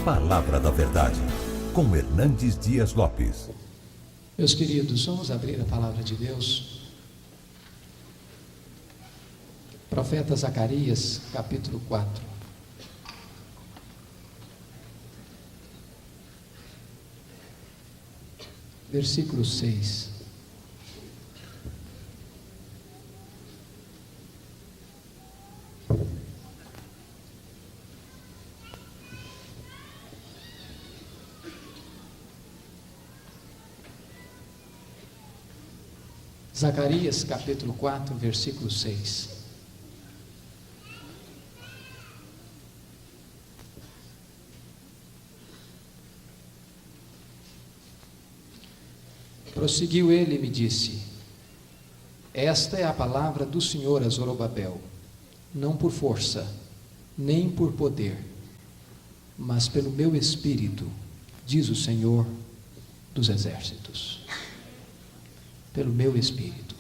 Palavra da Verdade, com Hernandes Dias Lopes. Meus queridos, vamos abrir a palavra de Deus. Profeta Zacarias, capítulo 4. Versículo 6. Zacarias, capítulo 4, versículo 6. Prosseguiu ele e me disse: esta é a palavra do Senhor a Zorobabel, não por força, nem por poder, mas pelo meu Espírito, diz o Senhor dos Exércitos. Pelo meu Espírito.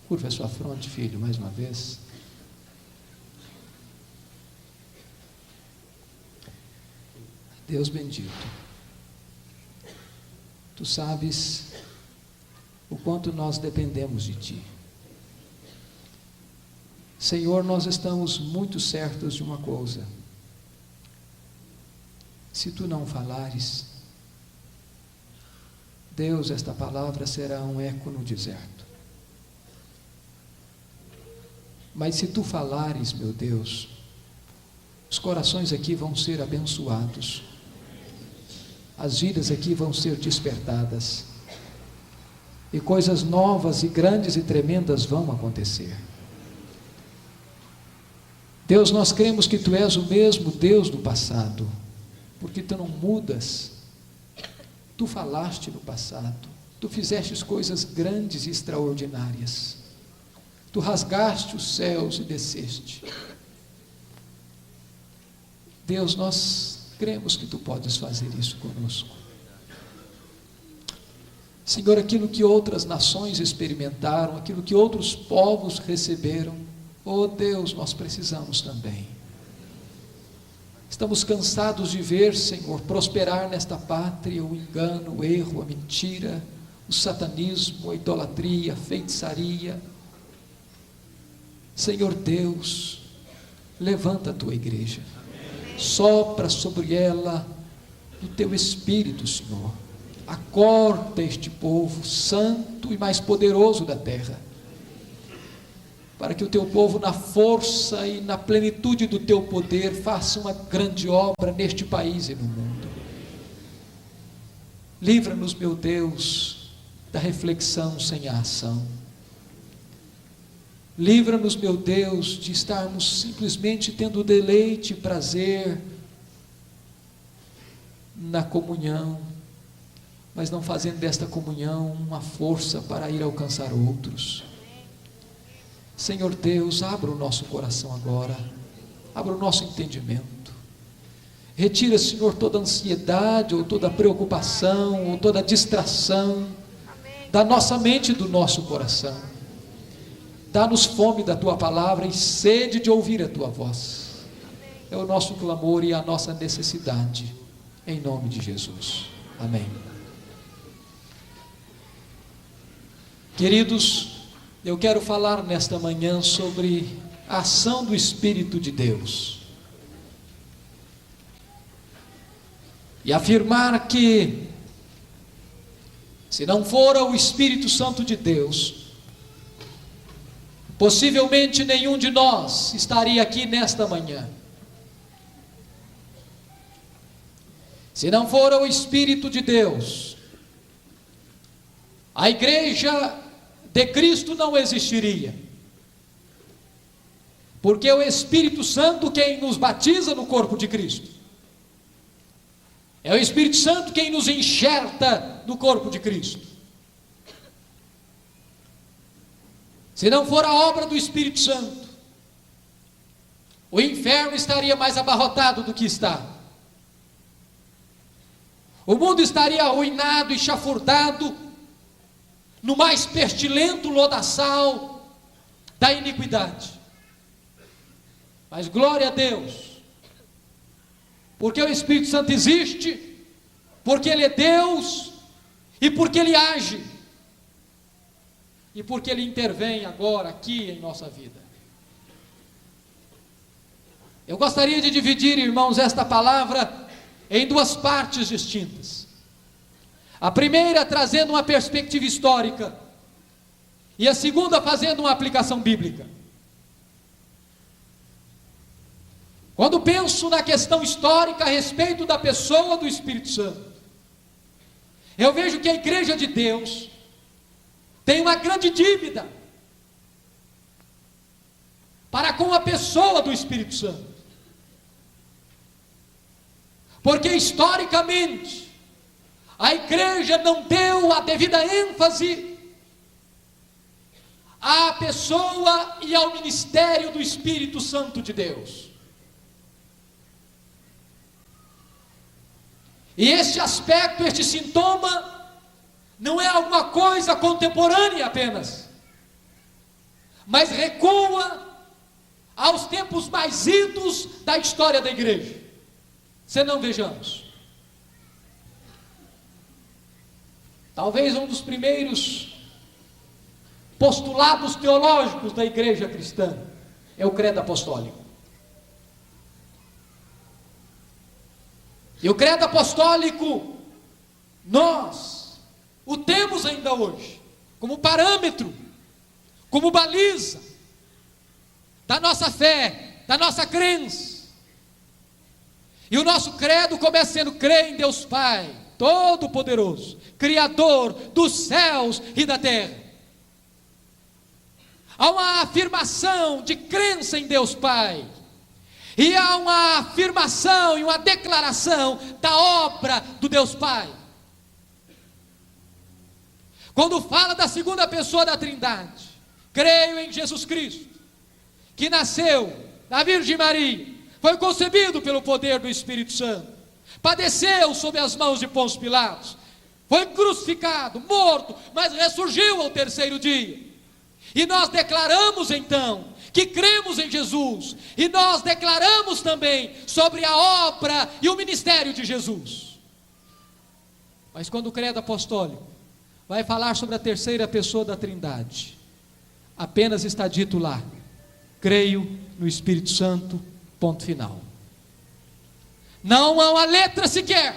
Curva a sua fronte, filho, mais uma vez. Deus bendito, tu sabes o quanto nós dependemos de ti. Senhor, nós estamos muito certos de uma coisa: se tu não falares, Deus, esta palavra será um eco no deserto. Mas se tu falares, meu Deus, os corações aqui vão ser abençoados, as vidas aqui vão ser despertadas, e coisas novas e grandes e tremendas vão acontecer. Deus, nós cremos que tu és o mesmo Deus do passado, porque tu não mudas. Tu falaste no passado, tu fizeste coisas grandes e extraordinárias, tu rasgaste os céus e desceste. Deus, nós cremos que tu podes fazer isso conosco. Senhor, aquilo que outras nações experimentaram, aquilo que outros povos receberam, oh Deus, nós precisamos também. Estamos cansados de ver, Senhor, prosperar nesta pátria o engano, o erro, a mentira, o satanismo, a idolatria, a feitiçaria. Senhor Deus, levanta a tua igreja, sopra sobre ela o teu Espírito, Senhor. Acorda este povo santo e mais poderoso da terra, para que o teu povo, na força e na plenitude do teu poder, faça uma grande obra neste país e no mundo. Livra-nos, meu Deus, da reflexão sem a ação. Livra-nos, meu Deus, de estarmos simplesmente tendo deleite e prazer na comunhão, mas não fazendo desta comunhão uma força para ir alcançar outros. Senhor Deus, abra o nosso coração agora, abra o nosso entendimento, retira, Senhor, toda ansiedade, ou toda preocupação, ou toda distração da nossa mente e do nosso coração. Dá-nos fome da tua palavra e sede de ouvir a tua voz. É o nosso clamor e a nossa necessidade, em nome de Jesus, amém. Queridos, eu quero falar nesta manhã sobre a ação do Espírito de Deus e afirmar que, se não fora o Espírito Santo de Deus, possivelmente nenhum de nós estaria aqui nesta manhã. Se não fora o Espírito de Deus, a igreja de Cristo não existiria, porque é o Espírito Santo quem nos batiza no corpo de Cristo, é o Espírito Santo quem nos enxerta no corpo de Cristo. Se não for a obra do Espírito Santo, o inferno estaria mais abarrotado do que está, o mundo estaria arruinado e chafurdado no mais pestilento lodaçal da iniquidade. Mas glória a Deus, Porque o Espírito Santo existe, porque Ele é Deus, e porque Ele age, e porque Ele intervém agora, aqui em nossa vida. Eu gostaria de dividir, irmãos, esta palavra em duas partes distintas. A primeira trazendo uma perspectiva histórica, e a segunda fazendo uma aplicação bíblica. Quando penso na questão histórica a respeito da pessoa do Espírito Santo, eu vejo que a igreja de Deus tem uma grande dívida para com a pessoa do Espírito Santo. Porque historicamente a igreja não deu a devida ênfase à pessoa e ao ministério do Espírito Santo de Deus. E este aspecto, este sintoma, não é alguma coisa contemporânea apenas, mas recua aos tempos mais idos da história da igreja. Se não, vejamos. Talvez um dos primeiros postulados teológicos da igreja cristã é o credo apostólico. E o credo apostólico, nós o temos ainda hoje, como parâmetro, como baliza da nossa fé, da nossa crença. E o nosso credo começa sendo: crer em Deus Pai, Todo-Poderoso, Criador dos céus e da terra. Há uma afirmação de crença em Deus Pai, e há uma afirmação e uma declaração da obra do Deus Pai. Quando fala da segunda pessoa da Trindade, creio em Jesus Cristo, que nasceu da Virgem Maria, foi concebido pelo poder do Espírito Santo, padeceu sob as mãos de Pôncio Pilatos, foi crucificado, morto, mas ressurgiu ao terceiro dia. E nós declaramos então que cremos em Jesus, e nós declaramos também sobre a obra e o ministério de Jesus. Mas quando o credo apostólico vai falar sobre a terceira pessoa da Trindade, apenas está dito lá: creio no Espírito Santo, ponto final. Não há uma letra sequer,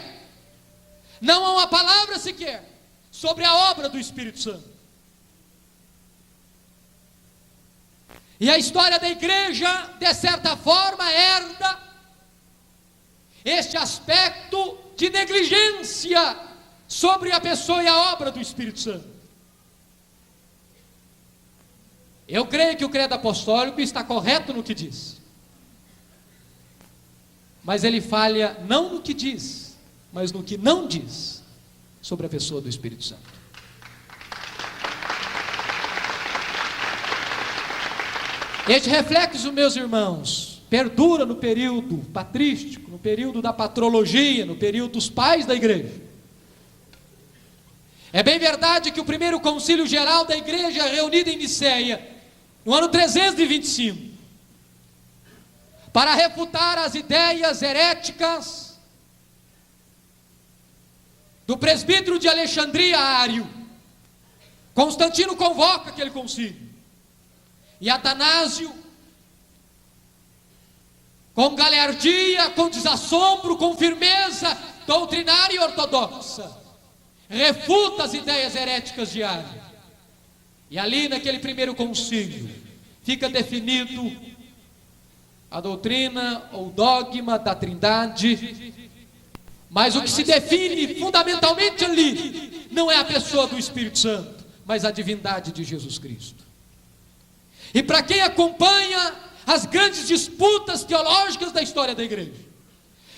não há uma palavra sequer sobre a obra do Espírito Santo. E a história da igreja, de certa forma, herda este aspecto de negligência sobre a pessoa e a obra do Espírito Santo. Eu creio que o credo apostólico está correto no que diz, mas ele falha não no que diz, mas no que não diz sobre a pessoa do Espírito Santo. Este reflexo, meus irmãos, perdura no período patrístico, no período da patrologia, no período dos pais da igreja. É bem verdade que o primeiro concílio geral da igreja, reunido em Niceia, no ano 325, para refutar as ideias heréticas do presbítero de Alexandria, Ário, Constantino convoca aquele concílio. E Atanásio, com galhardia, com desassombro, com firmeza doutrinária e ortodoxa, refuta as ideias heréticas de Ário. E ali naquele primeiro concílio fica definido a doutrina ou dogma da Trindade. Mas o que se define fundamentalmente ali não é a pessoa do Espírito Santo, mas a divindade de Jesus Cristo. E para quem acompanha as grandes disputas teológicas da história da igreja,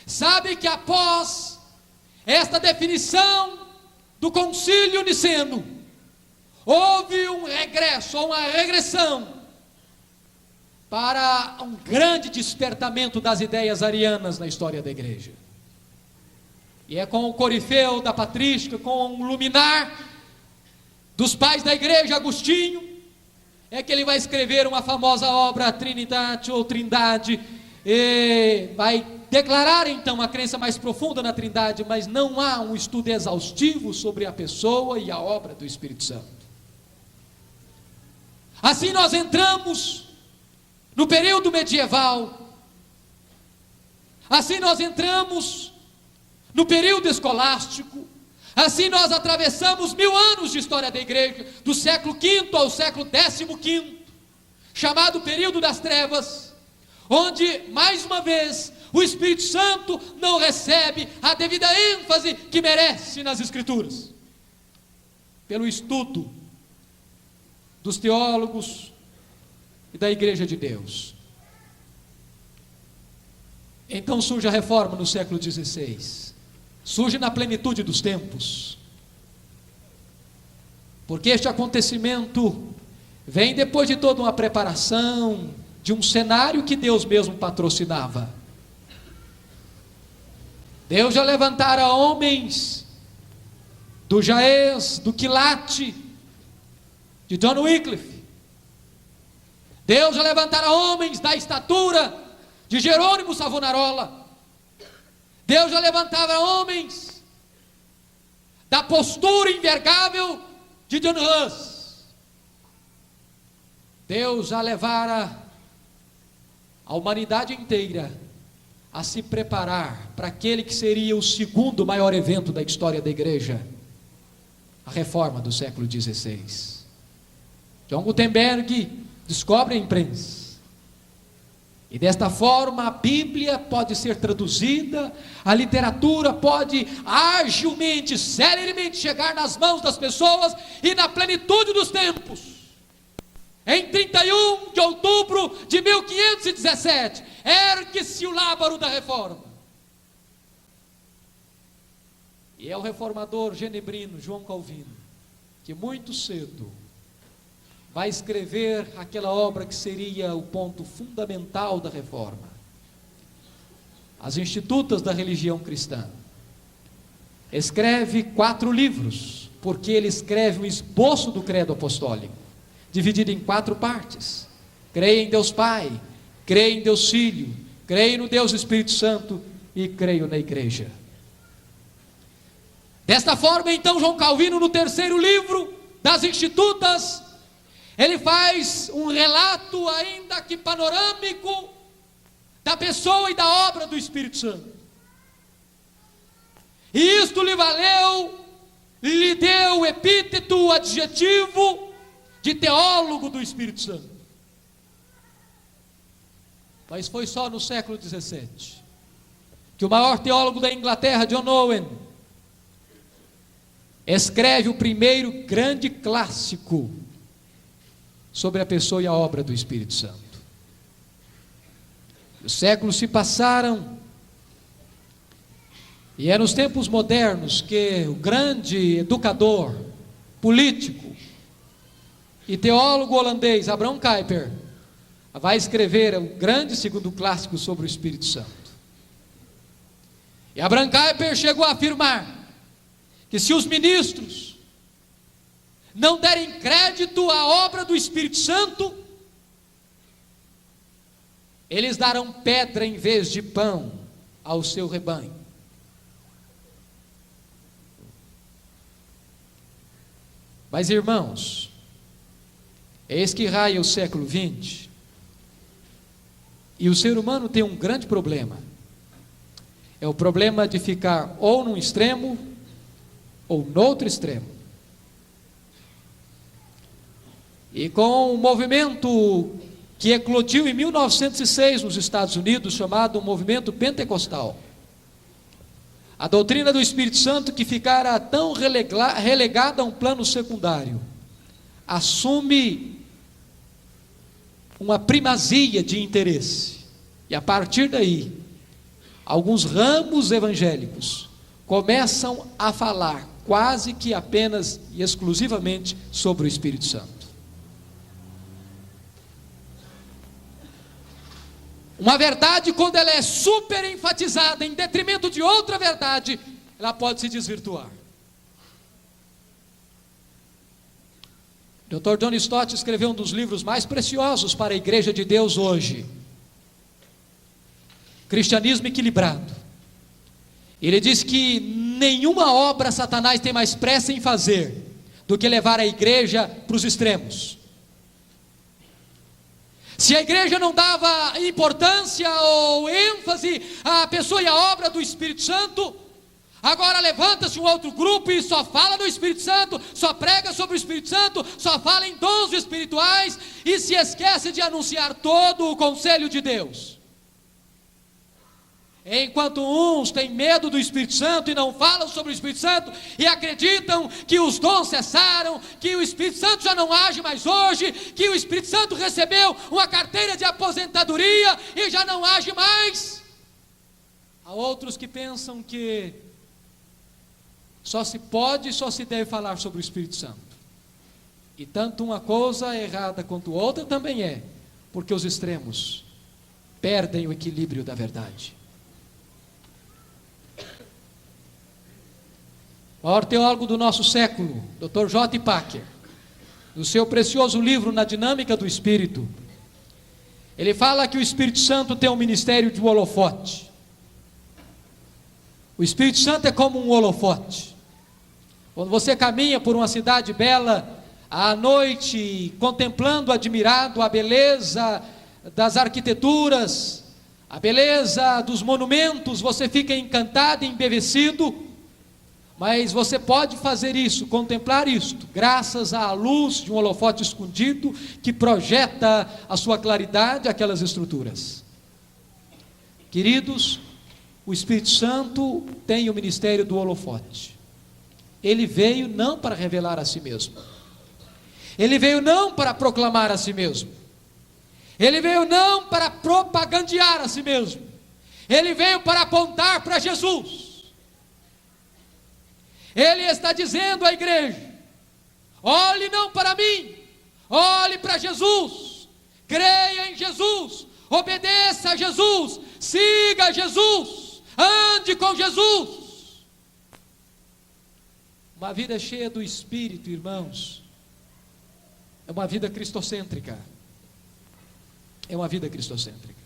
sabe que após esta definição do concílio niceno, houve um regresso, ou uma regressão, para um grande despertamento das ideias arianas na história da igreja. E é com o corifeu da patrística, com o luminar dos pais da igreja, Agostinho, é que ele vai escrever uma famosa obra, Trinidade ou Trindade, e vai declarar então a crença mais profunda na Trindade, mas não há um estudo exaustivo sobre a pessoa e a obra do Espírito Santo. Assim nós entramos no período medieval, assim nós entramos no período escolástico, assim nós atravessamos 1000 anos de história da igreja, do século V ao século XV, chamado período das trevas, onde, mais uma vez, o Espírito Santo não recebe a devida ênfase que merece nas Escrituras, pelo estudo dos teólogos e da Igreja de Deus. Então surge a reforma no século XVI, surge na plenitude dos tempos, porque este acontecimento vem depois de toda uma preparação, de um cenário que Deus mesmo patrocinava. Deus já levantara homens do Jaez, do Quilate, de John Wycliffe. Deus já levantara homens da estatura de Jerônimo Savonarola. Deus já levantava homens da postura invergável de John Hus. Deus já levara a humanidade inteira a se preparar para aquele que seria o segundo maior evento da história da igreja, a reforma do século XVI. John Gutenberg descobre a imprensa, e desta forma a Bíblia pode ser traduzida, a literatura pode agilmente, celeremente chegar nas mãos das pessoas, e na plenitude dos tempos, em 31 de outubro de 1517, ergue-se o lábaro da reforma. E é o reformador genebrino João Calvino que muito cedo vai escrever aquela obra que seria o ponto fundamental da reforma, As Institutas da Religião Cristã. Escreve 4 livros, porque ele escreve um esboço do credo apostólico, dividido em 4 partes. Creio em Deus Pai, creio em Deus Filho, creio no Deus Espírito Santo e creio na igreja. Desta forma, então, João Calvino, no 3º livro das Institutas, ele faz um relato, ainda que panorâmico, da pessoa e da obra do Espírito Santo. E isto lhe deu o epíteto, o adjetivo de teólogo do Espírito Santo. Mas foi só no século XVII que o maior teólogo da Inglaterra, John Owen, escreve o primeiro grande clássico sobre a pessoa e a obra do Espírito Santo. Os séculos se passaram, e é nos tempos modernos que o grande educador, político e teólogo holandês Abraham Kuyper vai escrever o grande segundo clássico sobre o Espírito Santo. E Abraham Kuyper chegou a afirmar que se os ministros não derem crédito à obra do Espírito Santo, eles darão pedra em vez de pão ao seu rebanho. Mas, irmãos, eis que raia o século XX, e o ser humano tem um grande problema. É o problema de ficar ou num extremo, ou no outro extremo. E com um movimento que eclodiu em 1906 nos Estados Unidos, chamado movimento pentecostal, a doutrina do Espírito Santo, que ficara tão relegada a um plano secundário, assume uma primazia de interesse. E a partir daí, alguns ramos evangélicos começam a falar quase que apenas e exclusivamente sobre o Espírito Santo. Uma verdade, quando ela é super enfatizada em detrimento de outra verdade, ela pode se desvirtuar. Dr. John Stott escreveu um dos livros mais preciosos para a Igreja de Deus hoje, cristianismo equilibrado. Ele diz que nenhuma obra Satanás tem mais pressa em fazer do que levar a igreja para os extremos. Se a igreja não dava importância ou ênfase à pessoa e à obra do Espírito Santo, agora levanta-se um outro grupo e só fala do Espírito Santo, só prega sobre o Espírito Santo, só fala em dons espirituais e se esquece de anunciar todo o conselho de Deus. Enquanto uns têm medo do Espírito Santo e não falam sobre o Espírito Santo e acreditam que os dons cessaram, que o Espírito Santo já não age mais hoje, que o Espírito Santo recebeu uma carteira de aposentadoria e já não age mais. Há outros que pensam que só se pode e só se deve falar sobre o Espírito Santo. E tanto uma coisa errada quanto outra também é, porque os extremos perdem o equilíbrio da verdade. O maior teólogo do nosso século, Dr. J. Packer, no seu precioso livro Na Dinâmica do Espírito, ele fala que o Espírito Santo tem um ministério de holofote. O Espírito Santo é como um holofote. Quando você caminha por uma cidade bela, à noite, contemplando, admirado a beleza das arquiteturas, a beleza dos monumentos, você fica encantado e embevecido. Mas você pode fazer isso, contemplar isto, graças à luz de um holofote escondido que projeta a sua claridade àquelas estruturas. Queridos, o Espírito Santo tem o ministério do holofote. Ele veio não para revelar a si mesmo. Ele veio não para proclamar a si mesmo. Ele veio não para propagandear a si mesmo. Ele veio para apontar para Jesus. Ele está dizendo à igreja: olhe não para mim, olhe para Jesus, creia em Jesus, obedeça a Jesus, siga Jesus, ande com Jesus. Uma vida cheia do Espírito, irmãos, é uma vida cristocêntrica. É uma vida cristocêntrica.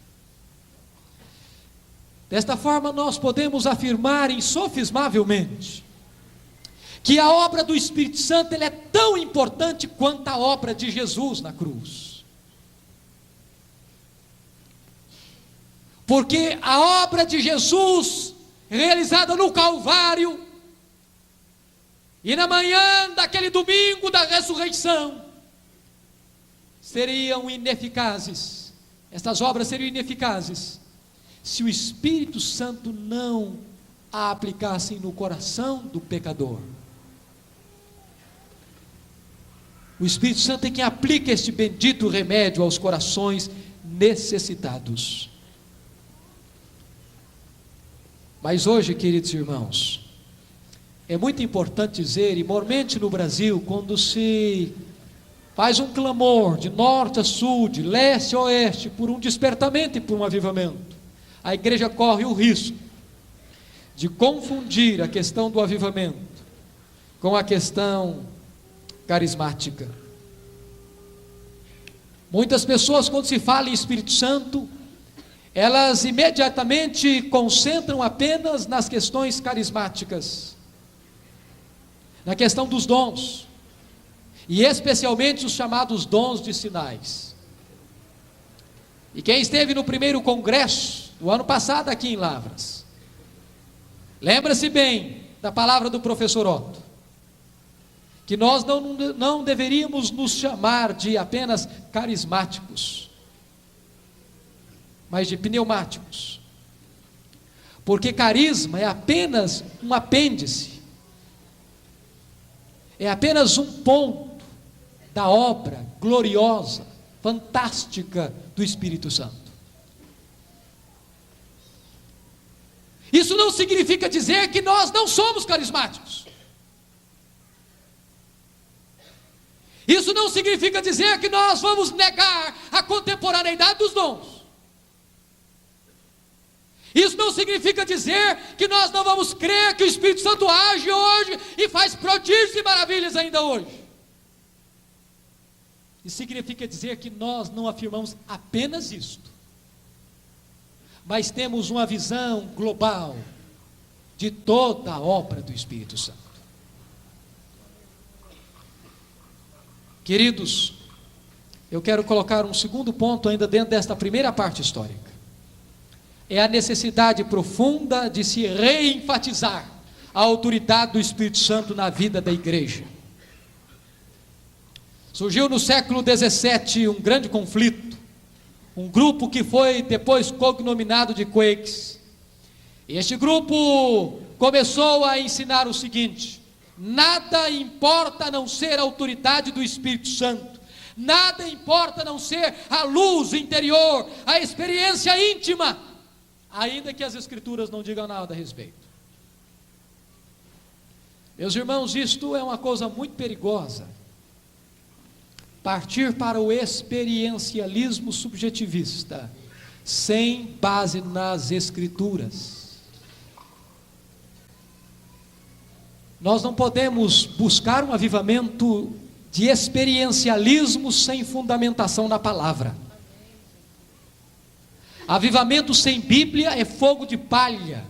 Desta forma nós podemos afirmar insofismavelmente que a obra do Espírito Santo ela é tão importante quanto a obra de Jesus na cruz. Porque a obra de Jesus, realizada no Calvário, e na manhã daquele domingo da ressurreição, seriam ineficazes. Estas obras seriam ineficazes se o Espírito Santo não a aplicasse no coração do pecador. O Espírito Santo é quem aplica este bendito remédio aos corações necessitados. Mas hoje, queridos irmãos, é muito importante dizer, e mormente no Brasil, quando se faz um clamor de norte a sul, de leste a oeste, por um despertamento e por um avivamento, a igreja corre o risco de confundir a questão do avivamento com a questão carismática. Muitas pessoas, quando se fala em Espírito Santo, elas imediatamente concentram apenas nas questões carismáticas, na questão dos dons, e especialmente os chamados dons de sinais. E quem esteve no primeiro congresso do ano passado aqui em Lavras, lembra-se bem da palavra do professor Otto, que nós não deveríamos nos chamar de apenas carismáticos, mas de pneumáticos, porque carisma é apenas um apêndice, é apenas um ponto da obra gloriosa, fantástica do Espírito Santo. Isso não significa dizer que nós não somos carismáticos. Isso não significa dizer que nós vamos negar a contemporaneidade dos dons. Isso não significa dizer que nós não vamos crer que o Espírito Santo age hoje e faz prodígios e maravilhas ainda hoje. Isso significa dizer que nós não afirmamos apenas isto, mas temos uma visão global de toda a obra do Espírito Santo. Queridos, eu quero colocar um segundo ponto ainda dentro desta primeira parte histórica. É a necessidade profunda de se reenfatizar a autoridade do Espírito Santo na vida da igreja. Surgiu no século XVII um grande conflito, um grupo que foi depois cognominado de Quakes. Este grupo começou a ensinar o seguinte: nada importa a não ser a autoridade do Espírito Santo, nada importa a não ser a luz interior, a experiência íntima, ainda que as Escrituras não digam nada a respeito. Meus irmãos, isto é uma coisa muito perigosa. Partir para o experiencialismo subjetivista, sem base nas Escrituras. Nós não podemos buscar um avivamento de experiencialismo sem fundamentação na palavra. Avivamento sem Bíblia é fogo de palha,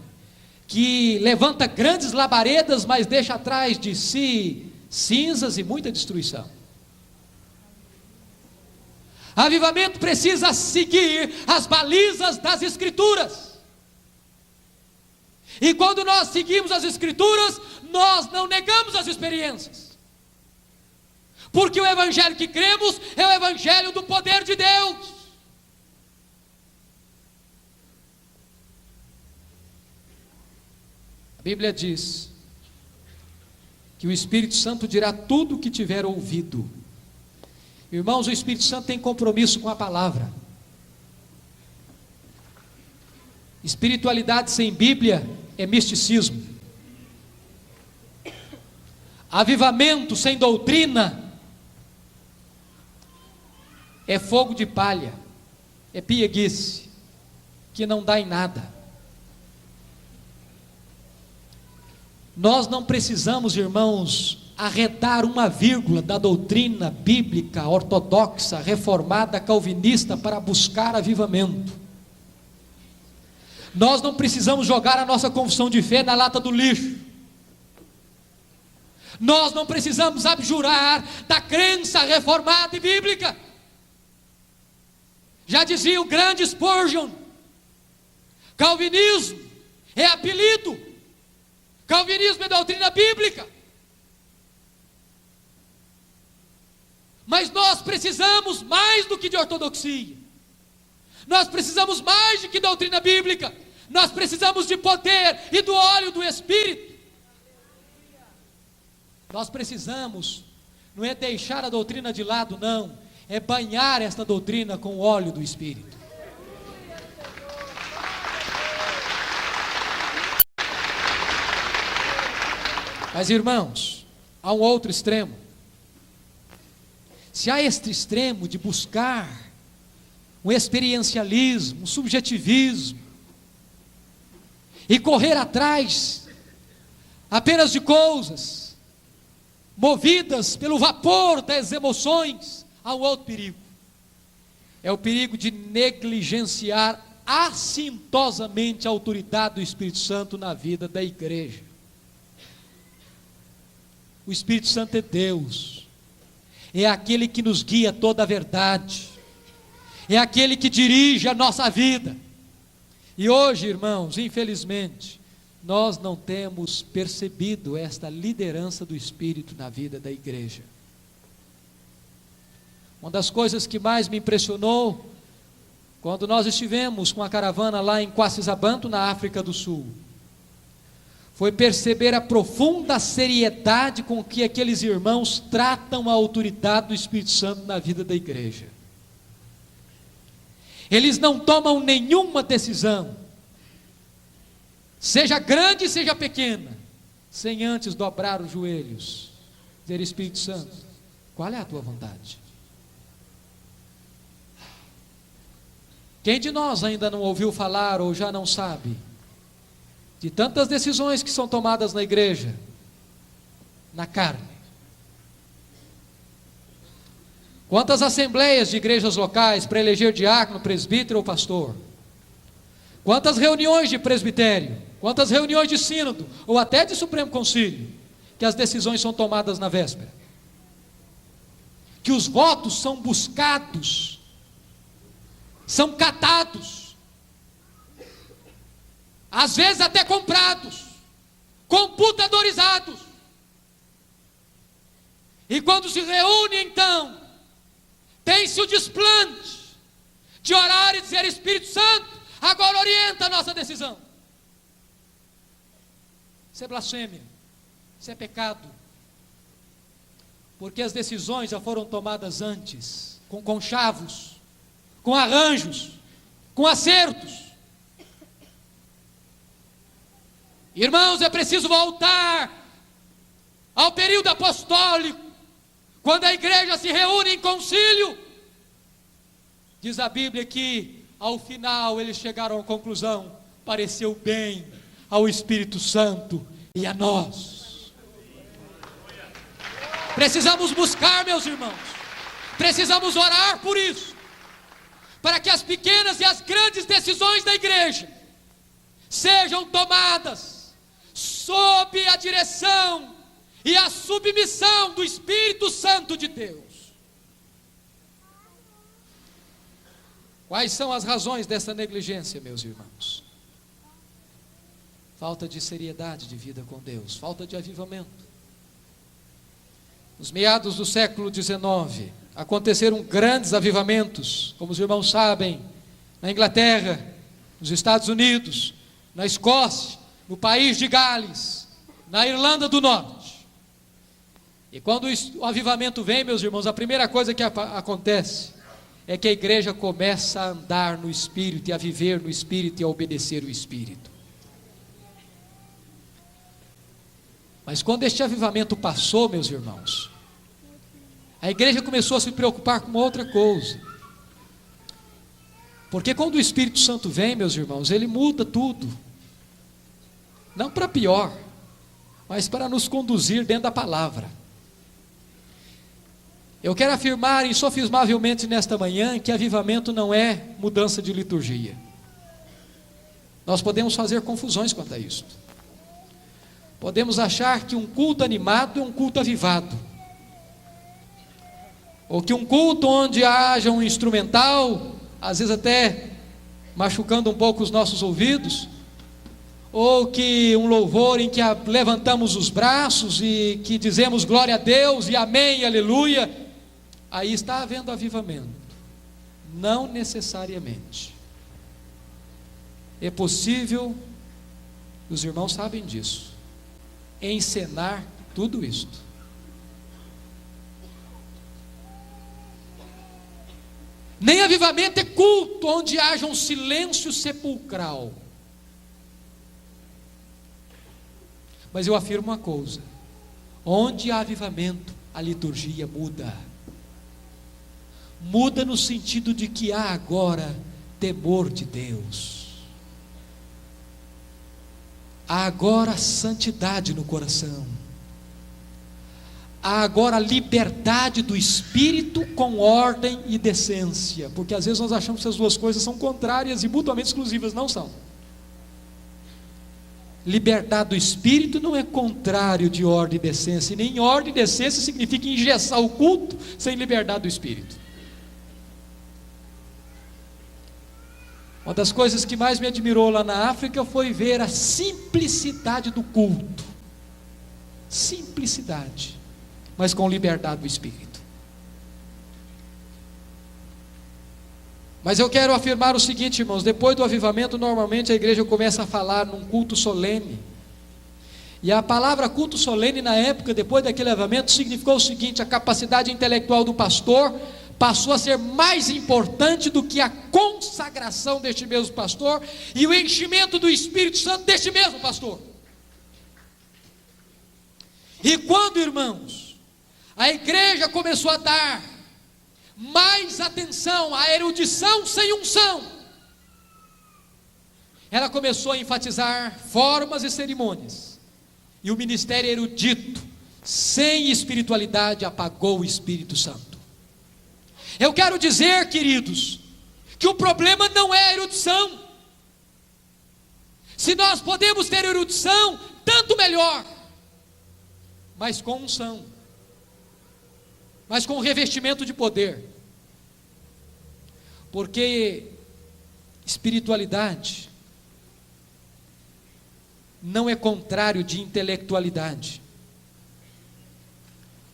que levanta grandes labaredas, mas deixa atrás de si cinzas e muita destruição. Avivamento precisa seguir as balizas das Escrituras. E quando nós seguimos as Escrituras, nós não negamos as experiências. Porque o Evangelho que cremos é o Evangelho do poder de Deus. A Bíblia diz que o Espírito Santo dirá tudo o que tiver ouvido. Irmãos, o Espírito Santo tem compromisso com a palavra. Espiritualidade sem Bíblia é misticismo. Avivamento sem doutrina é fogo de palha, é pieguice, que não dá em nada. Nós não precisamos, irmãos, arredar uma vírgula da doutrina bíblica, ortodoxa, reformada, calvinista, para buscar avivamento. Nós não precisamos jogar a nossa confissão de fé na lata do lixo. Nós não precisamos abjurar da crença reformada e bíblica. Já dizia o grande Spurgeon: calvinismo é apelido, calvinismo é doutrina bíblica. Mas nós precisamos mais do que de ortodoxia, nós precisamos mais do que doutrina bíblica, nós precisamos de poder e do óleo do Espírito. Nós precisamos, não é deixar a doutrina de lado, não, é banhar esta doutrina com o óleo do Espírito. Mas irmãos, há um outro extremo. Se há este extremo de buscar um experiencialismo, um subjetivismo, e correr atrás apenas de coisas movidas pelo vapor das emoções, há um outro perigo. É o perigo de negligenciar assintosamente a autoridade do Espírito Santo na vida da igreja. O Espírito Santo é Deus, é aquele que nos guia toda a verdade, é aquele que dirige a nossa vida. E hoje, irmãos, infelizmente, nós não temos percebido esta liderança do Espírito na vida da igreja. Uma das coisas que mais me impressionou, quando nós estivemos com a caravana lá em Quacisabanto, na África do Sul, foi perceber a profunda seriedade com que aqueles irmãos tratam a autoridade do Espírito Santo na vida da igreja. Eles não tomam nenhuma decisão, seja grande, seja pequena, sem antes dobrar os joelhos, dizer: Espírito Santo, qual é a tua vontade? Quem de nós ainda não ouviu falar ou já não sabe de tantas decisões que são tomadas na igreja, na carne? Quantas assembleias de igrejas locais para eleger diácono, presbítero ou pastor? Quantas reuniões de presbitério, quantas reuniões de sínodo, ou até de Supremo Concílio, que as decisões são tomadas na véspera, que os votos são buscados, são catados, às vezes até comprados, computadorizados, e quando se reúne então, tem-se o desplante de orar e dizer: Espírito Santo, agora orienta a nossa decisão. Isso é blasfêmia, isso é pecado, porque as decisões já foram tomadas antes, com conchavos, com arranjos, com acertos. Irmãos, é preciso voltar ao período apostólico, quando a igreja se reúne em concílio. Diz a Bíblia que ao final eles chegaram à conclusão: pareceu bem ao Espírito Santo e a nós. Precisamos buscar, meus irmãos, precisamos orar por isso, para que as pequenas e as grandes decisões da igreja sejam tomadas sob a direção e a submissão do Espírito Santo de Deus. Quais são as razões dessa negligência, meus irmãos? Falta de seriedade de vida com Deus, falta de avivamento. Nos meados do século XIX, aconteceram grandes avivamentos, como os irmãos sabem, na Inglaterra, nos Estados Unidos, na Escócia, no país de Gales, na Irlanda do Norte. E quando o avivamento vem, meus irmãos, a primeira coisa que acontece é que a igreja começa a andar no Espírito, e a viver no Espírito, e a obedecer o Espírito. Mas quando este avivamento passou, meus irmãos, a igreja começou a se preocupar com outra coisa. Porque quando o Espírito Santo vem, meus irmãos, ele muda tudo. Não para pior, mas para nos conduzir dentro da palavra. Eu quero afirmar insofismavelmente nesta manhã que avivamento não é mudança de liturgia. Nós podemos fazer confusões quanto a isso. Podemos achar que um culto animado é um culto avivado, ou que um culto onde haja um instrumental, às vezes até machucando um pouco os nossos ouvidos, ou que um louvor em que levantamos os braços e que dizemos glória a Deus e amém e aleluia, aí está havendo avivamento. Não necessariamente. É possível, os irmãos sabem disso, encenar tudo isto. Nem avivamento é culto onde haja um silêncio sepulcral. Mas eu afirmo uma coisa: onde há avivamento, a liturgia muda. Muda no sentido de que há agora temor de Deus. Há agora santidade no coração. Há agora liberdade do Espírito com ordem e decência. Porque às vezes nós achamos que as duas coisas são contrárias e mutuamente exclusivas. Não são. Liberdade do Espírito não é contrário de ordem e decência. E nem ordem e decência significa engessar o culto sem liberdade do Espírito. Uma das coisas que mais me admirou lá na África foi ver a simplicidade do culto. Simplicidade, mas com liberdade do Espírito. Mas eu quero afirmar o seguinte, irmãos: depois do avivamento, normalmente a igreja começa a falar num culto solene. E a palavra culto solene na época, depois daquele avivamento, significou o seguinte: a capacidade intelectual do pastor passou a ser mais importante do que a consagração deste mesmo pastor e o enchimento do Espírito Santo deste mesmo pastor. E quando, irmãos, a igreja começou a dar mais atenção à erudição sem unção, ela começou a enfatizar formas e cerimônias, e o ministério erudito sem espiritualidade apagou o Espírito Santo. Eu quero dizer, queridos, que o problema não é a erudição, Se nós podemos ter erudição, tanto melhor, mas com unção, mas com revestimento de poder, porque espiritualidade não é contrário de intelectualidade.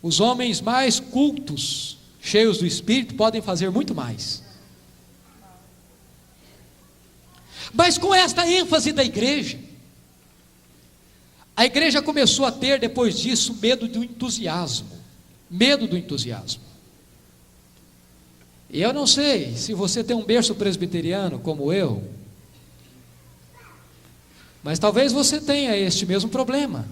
Os homens mais cultos, cheios do Espírito, podem fazer muito mais. Mas com esta ênfase da igreja, a igreja começou a ter depois disso medo do entusiasmo. Medo do entusiasmo. E eu não sei se você tem um berço presbiteriano como eu, mas talvez você tenha este mesmo problema.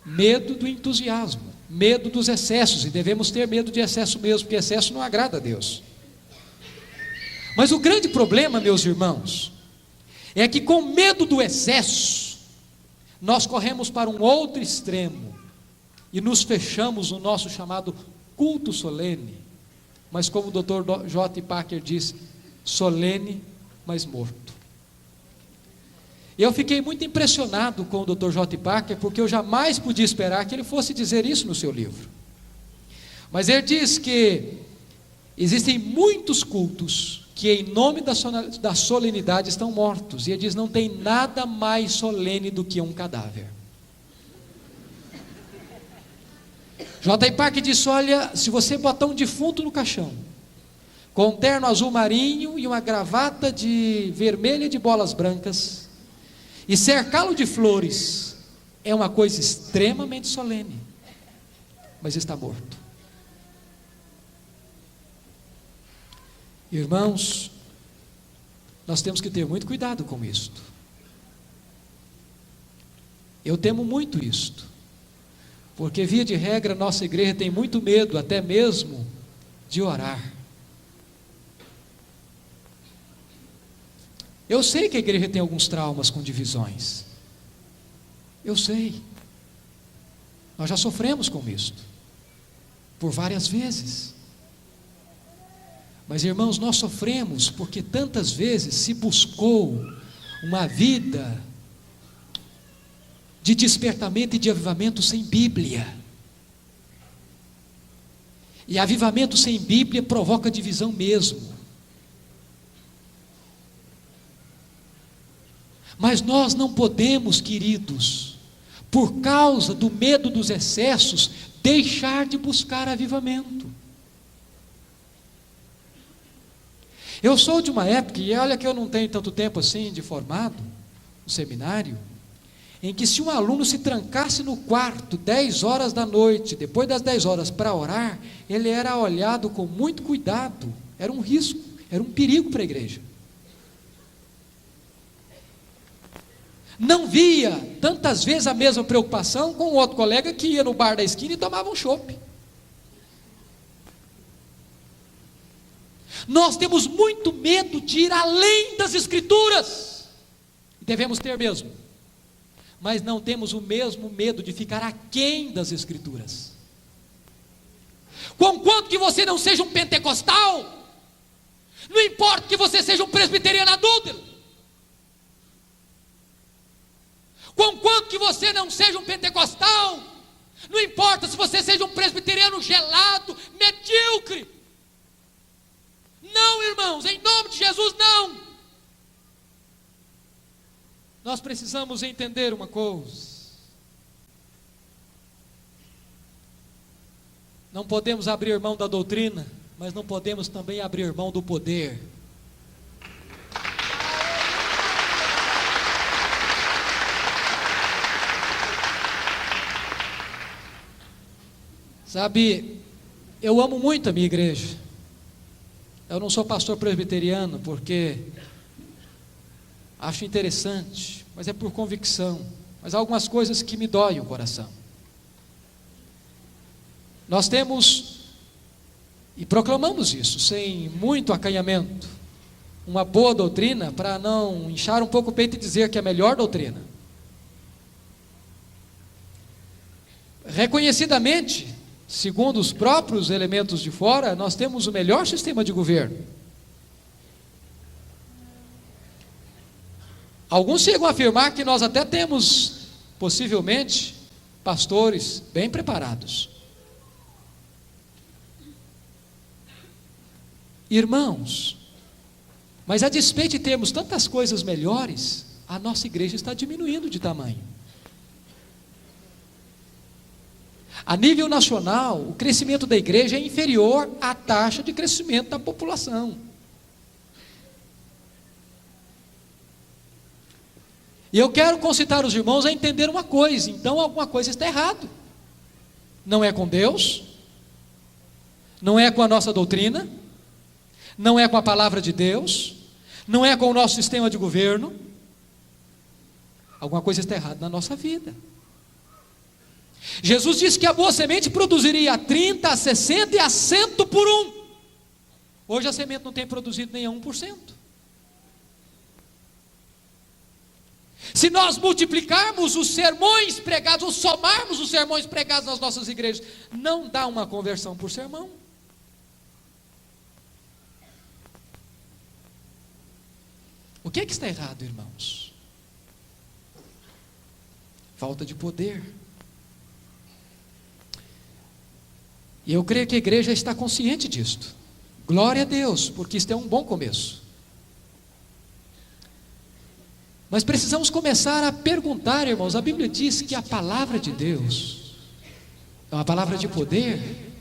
Medo do entusiasmo, medo dos excessos, e devemos ter medo de excesso mesmo, porque excesso não agrada a Deus. Mas o grande problema, meus irmãos, é que com medo do excesso, nós corremos para um outro extremo, e nos fechamos no nosso chamado culto solene, mas como o Dr. J. Parker diz, solene, mas morto. E eu fiquei muito impressionado com o Dr. J. Parker, porque eu jamais podia esperar que ele fosse dizer isso no seu livro. Mas ele diz que existem muitos cultos que em nome da solenidade estão mortos, e ele diz, não tem nada mais solene do que um cadáver. J. Parker disse, olha, se você botar um defunto no caixão, com um terno azul marinho e uma gravata de vermelha de bolas brancas, e cercá-lo de flores, é uma coisa extremamente solene, mas está morto. Irmãos, nós temos que ter muito cuidado com isto. Eu temo muito isto, porque via de regra nossa igreja tem muito medo até mesmo de orar. Eu sei que a igreja tem alguns traumas com divisões, eu sei, nós já sofremos com isto, por várias vezes. Mas irmãos, nós sofremos porque tantas vezes se buscou uma vida de despertamento e de avivamento sem Bíblia. E avivamento sem Bíblia provoca divisão mesmo. Mas nós não podemos, queridos, por causa do medo dos excessos, deixar de buscar avivamento. Eu sou de uma época, e olha que eu não tenho tanto tempo assim de formado, no seminário, em que se um aluno se trancasse no quarto 10 horas da noite, depois das 10 horas para orar, ele era olhado com muito cuidado, era um risco, era um perigo para a igreja. Não via tantas vezes a mesma preocupação com um outro colega que ia no bar da esquina e tomava um chopp. Nós temos muito medo de ir além das Escrituras, devemos ter mesmo, mas não temos o mesmo medo de ficar aquém das Escrituras. Conquanto que você não seja um pentecostal, não importa que você seja um presbiteriano adúltero, conquanto que você não seja um pentecostal, não importa se você seja um presbiteriano gelado, medíocre. Não, irmãos, em nome de Jesus, não. Nós precisamos entender uma coisa: não podemos abrir mão da doutrina, mas não podemos também abrir mão do poder. Sabe, eu amo muito a minha igreja. Eu não sou pastor presbiteriano porque acho interessante, mas é por convicção. Mas há algumas coisas que me doem o coração. Nós temos, e proclamamos isso, sem muito acanhamento, uma boa doutrina, para não inchar um pouco o peito e dizer que é a melhor doutrina. Reconhecidamente, segundo os próprios elementos de fora, nós temos o melhor sistema de governo. Alguns chegam a afirmar que nós até temos, possivelmente, pastores bem preparados. Irmãos, mas a despeito de termos tantas coisas melhores, a nossa igreja está diminuindo de tamanho. A nível nacional, o crescimento da igreja é inferior à taxa de crescimento da população. E eu quero concitar os irmãos a entender uma coisa: então alguma coisa está errado. Não é com Deus, não é com a nossa doutrina, não é com a palavra de Deus, não é com o nosso sistema de governo. Alguma coisa está errada na nossa vida. Jesus disse que a boa semente produziria a 30, a 60 e a 100 por um. Hoje a semente não tem produzido nem a 1%. Se nós multiplicarmos os sermões pregados, ou somarmos os sermões pregados nas nossas igrejas, não dá uma conversão por sermão. O que é que está errado, irmãos? Falta de poder. E eu creio que a igreja está consciente disto. Glória a Deus, porque isto é um bom começo. Mas precisamos começar a perguntar, irmãos. A Bíblia diz que a palavra de Deus é uma palavra de poder.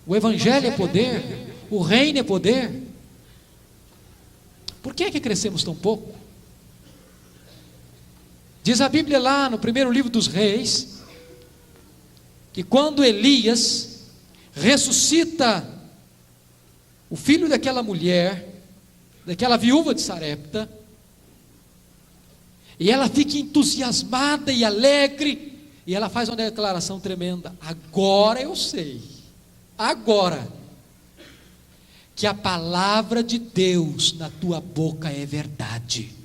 O Evangelho é poder. O reino é poder. Por que é que crescemos tão pouco? Diz a Bíblia lá no primeiro livro dos Reis, que quando Elias ressuscita o filho daquela mulher, daquela viúva de Sarepta, e ela fica entusiasmada e alegre, e ela faz uma declaração tremenda: agora eu sei, agora, que a palavra de Deus na tua boca é verdade.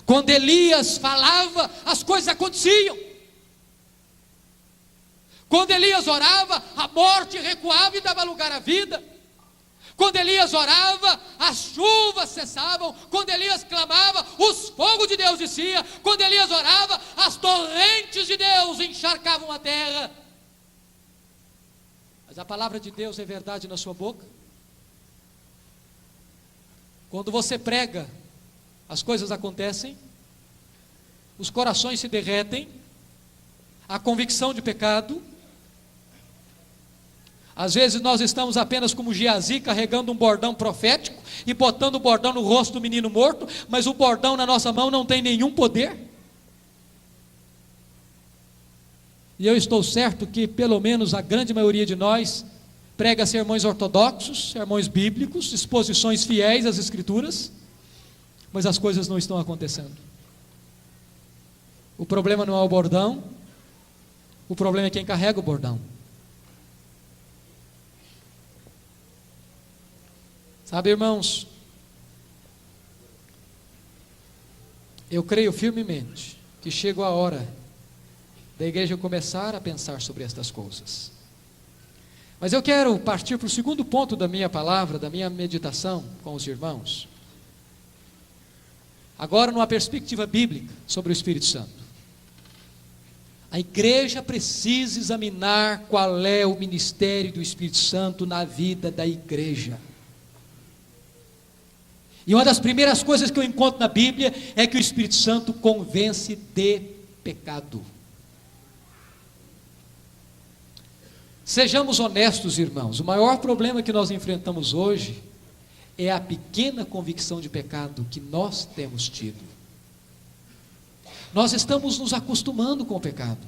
Quando Elias falava, as coisas aconteciam. Quando Elias orava, a morte recuava e dava lugar à vida. Quando Elias orava, as chuvas cessavam. Quando Elias clamava, os fogos de Deus desciam. Quando Elias orava, as torrentes de Deus encharcavam a terra. Mas a palavra de Deus é verdade na sua boca? Quando você prega, as coisas acontecem, os corações se derretem, a convicção de pecado. Às vezes nós estamos apenas como Geazi, carregando um bordão profético e botando o bordão no rosto do menino morto, mas o bordão na nossa mão não tem nenhum poder. E eu estou certo que pelo menos a grande maioria de nós prega sermões ortodoxos, sermões bíblicos, exposições fiéis às Escrituras, mas as coisas não estão acontecendo. O problema não é o bordão, o problema é quem carrega o bordão. Sabe, irmãos, eu creio firmemente que chegou a hora da igreja começar a pensar sobre estas coisas. Mas eu quero partir para o segundo ponto da minha palavra, da minha meditação com os irmãos. Agora, numa perspectiva bíblica sobre o Espírito Santo. A igreja precisa examinar qual é o ministério do Espírito Santo na vida da igreja. E uma das primeiras coisas que eu encontro na Bíblia é que o Espírito Santo convence de pecado. Sejamos honestos, irmãos, o maior problema que nós enfrentamos hoje é a pequena convicção de pecado que nós temos tido. Nós estamos nos acostumando com o pecado.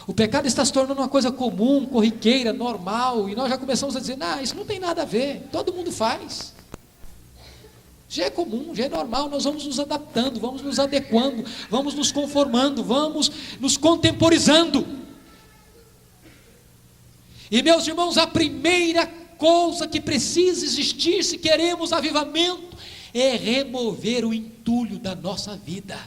O pecado está se tornando uma coisa comum, corriqueira, normal, e nós já começamos a dizer: não, isso não tem nada a ver, todo mundo faz. Já é comum, já é normal, nós vamos nos adaptando, vamos nos adequando, vamos nos conformando, vamos nos contemporizando. E meus irmãos, a primeira coisa que precisa existir se queremos avivamento é remover o entulho da nossa vida.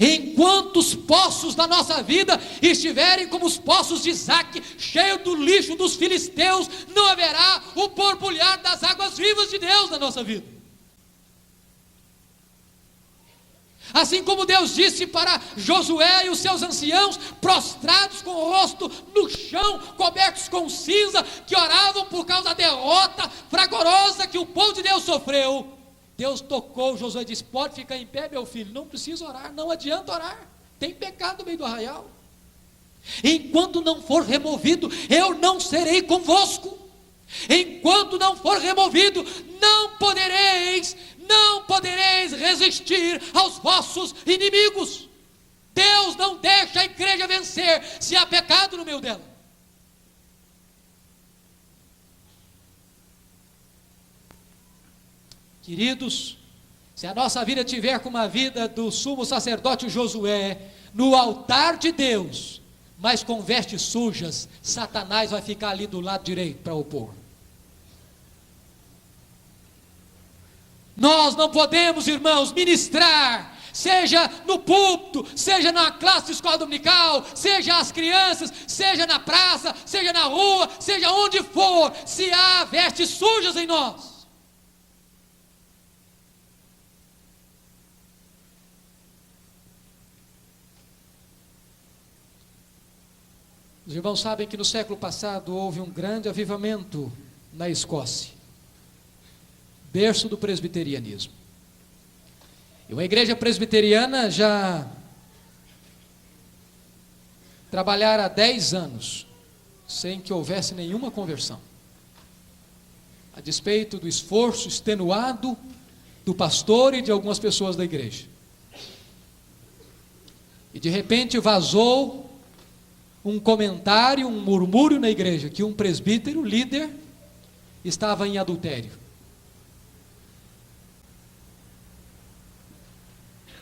Enquanto os poços da nossa vida estiverem como os poços de Isaac, cheios do lixo dos filisteus, não haverá o borbulhar das águas vivas de Deus na nossa vida. Assim como Deus disse para Josué e os seus anciãos, prostrados com o rosto no chão, cobertos com cinza, que oravam por causa da derrota fragorosa que o povo de Deus sofreu, Deus tocou Josué e disse: pode ficar em pé, meu filho, não precisa orar, não adianta orar, tem pecado no meio do arraial. Enquanto não for removido, eu não serei convosco. Enquanto não for removido, não podereis resistir aos vossos inimigos. Deus não deixa a igreja vencer se há pecado no meio dela. Queridos, se a nossa vida tiver como a vida do sumo sacerdote Josué, no altar de Deus, mas com vestes sujas, Satanás vai ficar ali do lado direito para opor. Nós não podemos, irmãos, ministrar, seja no púlpito, seja na classe de escola dominical, seja as crianças, seja na praça, seja na rua, seja onde for, se há vestes sujas em nós. Os irmãos sabem que no século passado houve um grande avivamento na Escócia, berço do presbiterianismo. E uma igreja presbiteriana já trabalhara há 10 anos, sem que houvesse nenhuma conversão, a despeito do esforço extenuado do pastor e de algumas pessoas da igreja. E de repente vazou um comentário, um murmúrio na igreja, que um presbítero, líder, estava em adultério.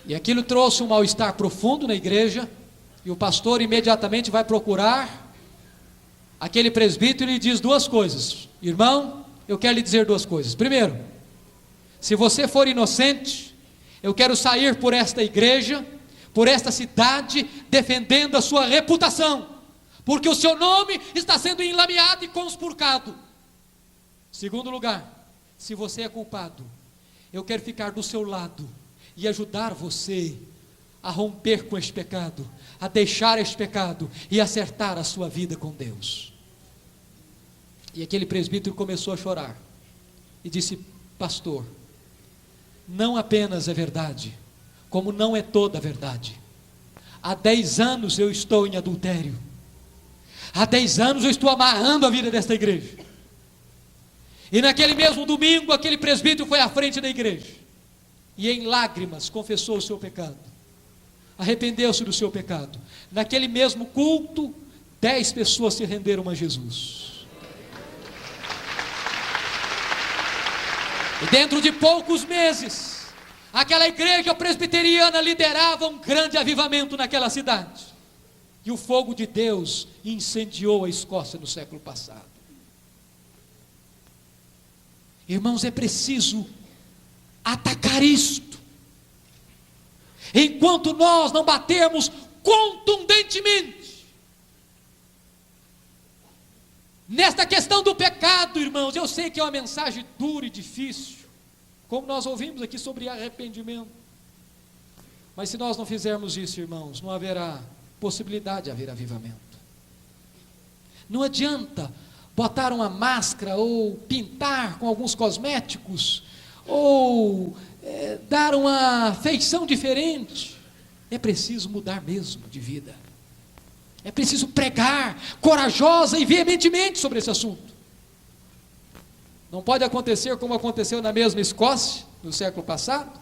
E aquilo trouxe um mal-estar profundo na igreja, e o pastor imediatamente vai procurar aquele presbítero e lhe diz 2 coisas: irmão, eu quero lhe dizer 2 coisas. Primeiro, se você for inocente, eu quero sair por esta igreja, por esta cidade, defendendo a sua reputação, porque o seu nome está sendo enlameado e conspurcado. Segundo lugar, se você é culpado, eu quero ficar do seu lado e ajudar você a romper com este pecado, a deixar este pecado e acertar a sua vida com Deus. E aquele presbítero começou a chorar e disse: pastor, não apenas é verdade, como não é toda a verdade. Há 10 anos eu estou em adultério, há 10 anos eu estou amarrando a vida desta igreja. E naquele mesmo domingo, aquele presbítero foi à frente da igreja e em lágrimas confessou o seu pecado, arrependeu-se do seu pecado. Naquele mesmo culto, 10 pessoas se renderam a Jesus. E dentro de poucos meses, aquela igreja presbiteriana liderava um grande avivamento naquela cidade. E o fogo de Deus incendiou a Escócia no século passado. Irmãos, é preciso atacar isto. Enquanto nós não batermos contundentemente nesta questão do pecado, irmãos, eu sei que é uma mensagem dura e difícil, como nós ouvimos aqui sobre arrependimento, mas se nós não fizermos isso, irmãos, não haverá possibilidade de haver avivamento. Não adianta botar uma máscara ou pintar com alguns cosméticos ou dar uma feição diferente. É preciso mudar mesmo de vida. É preciso pregar corajosa e veementemente sobre esse assunto. Não pode acontecer como aconteceu na mesma Escócia no século passado,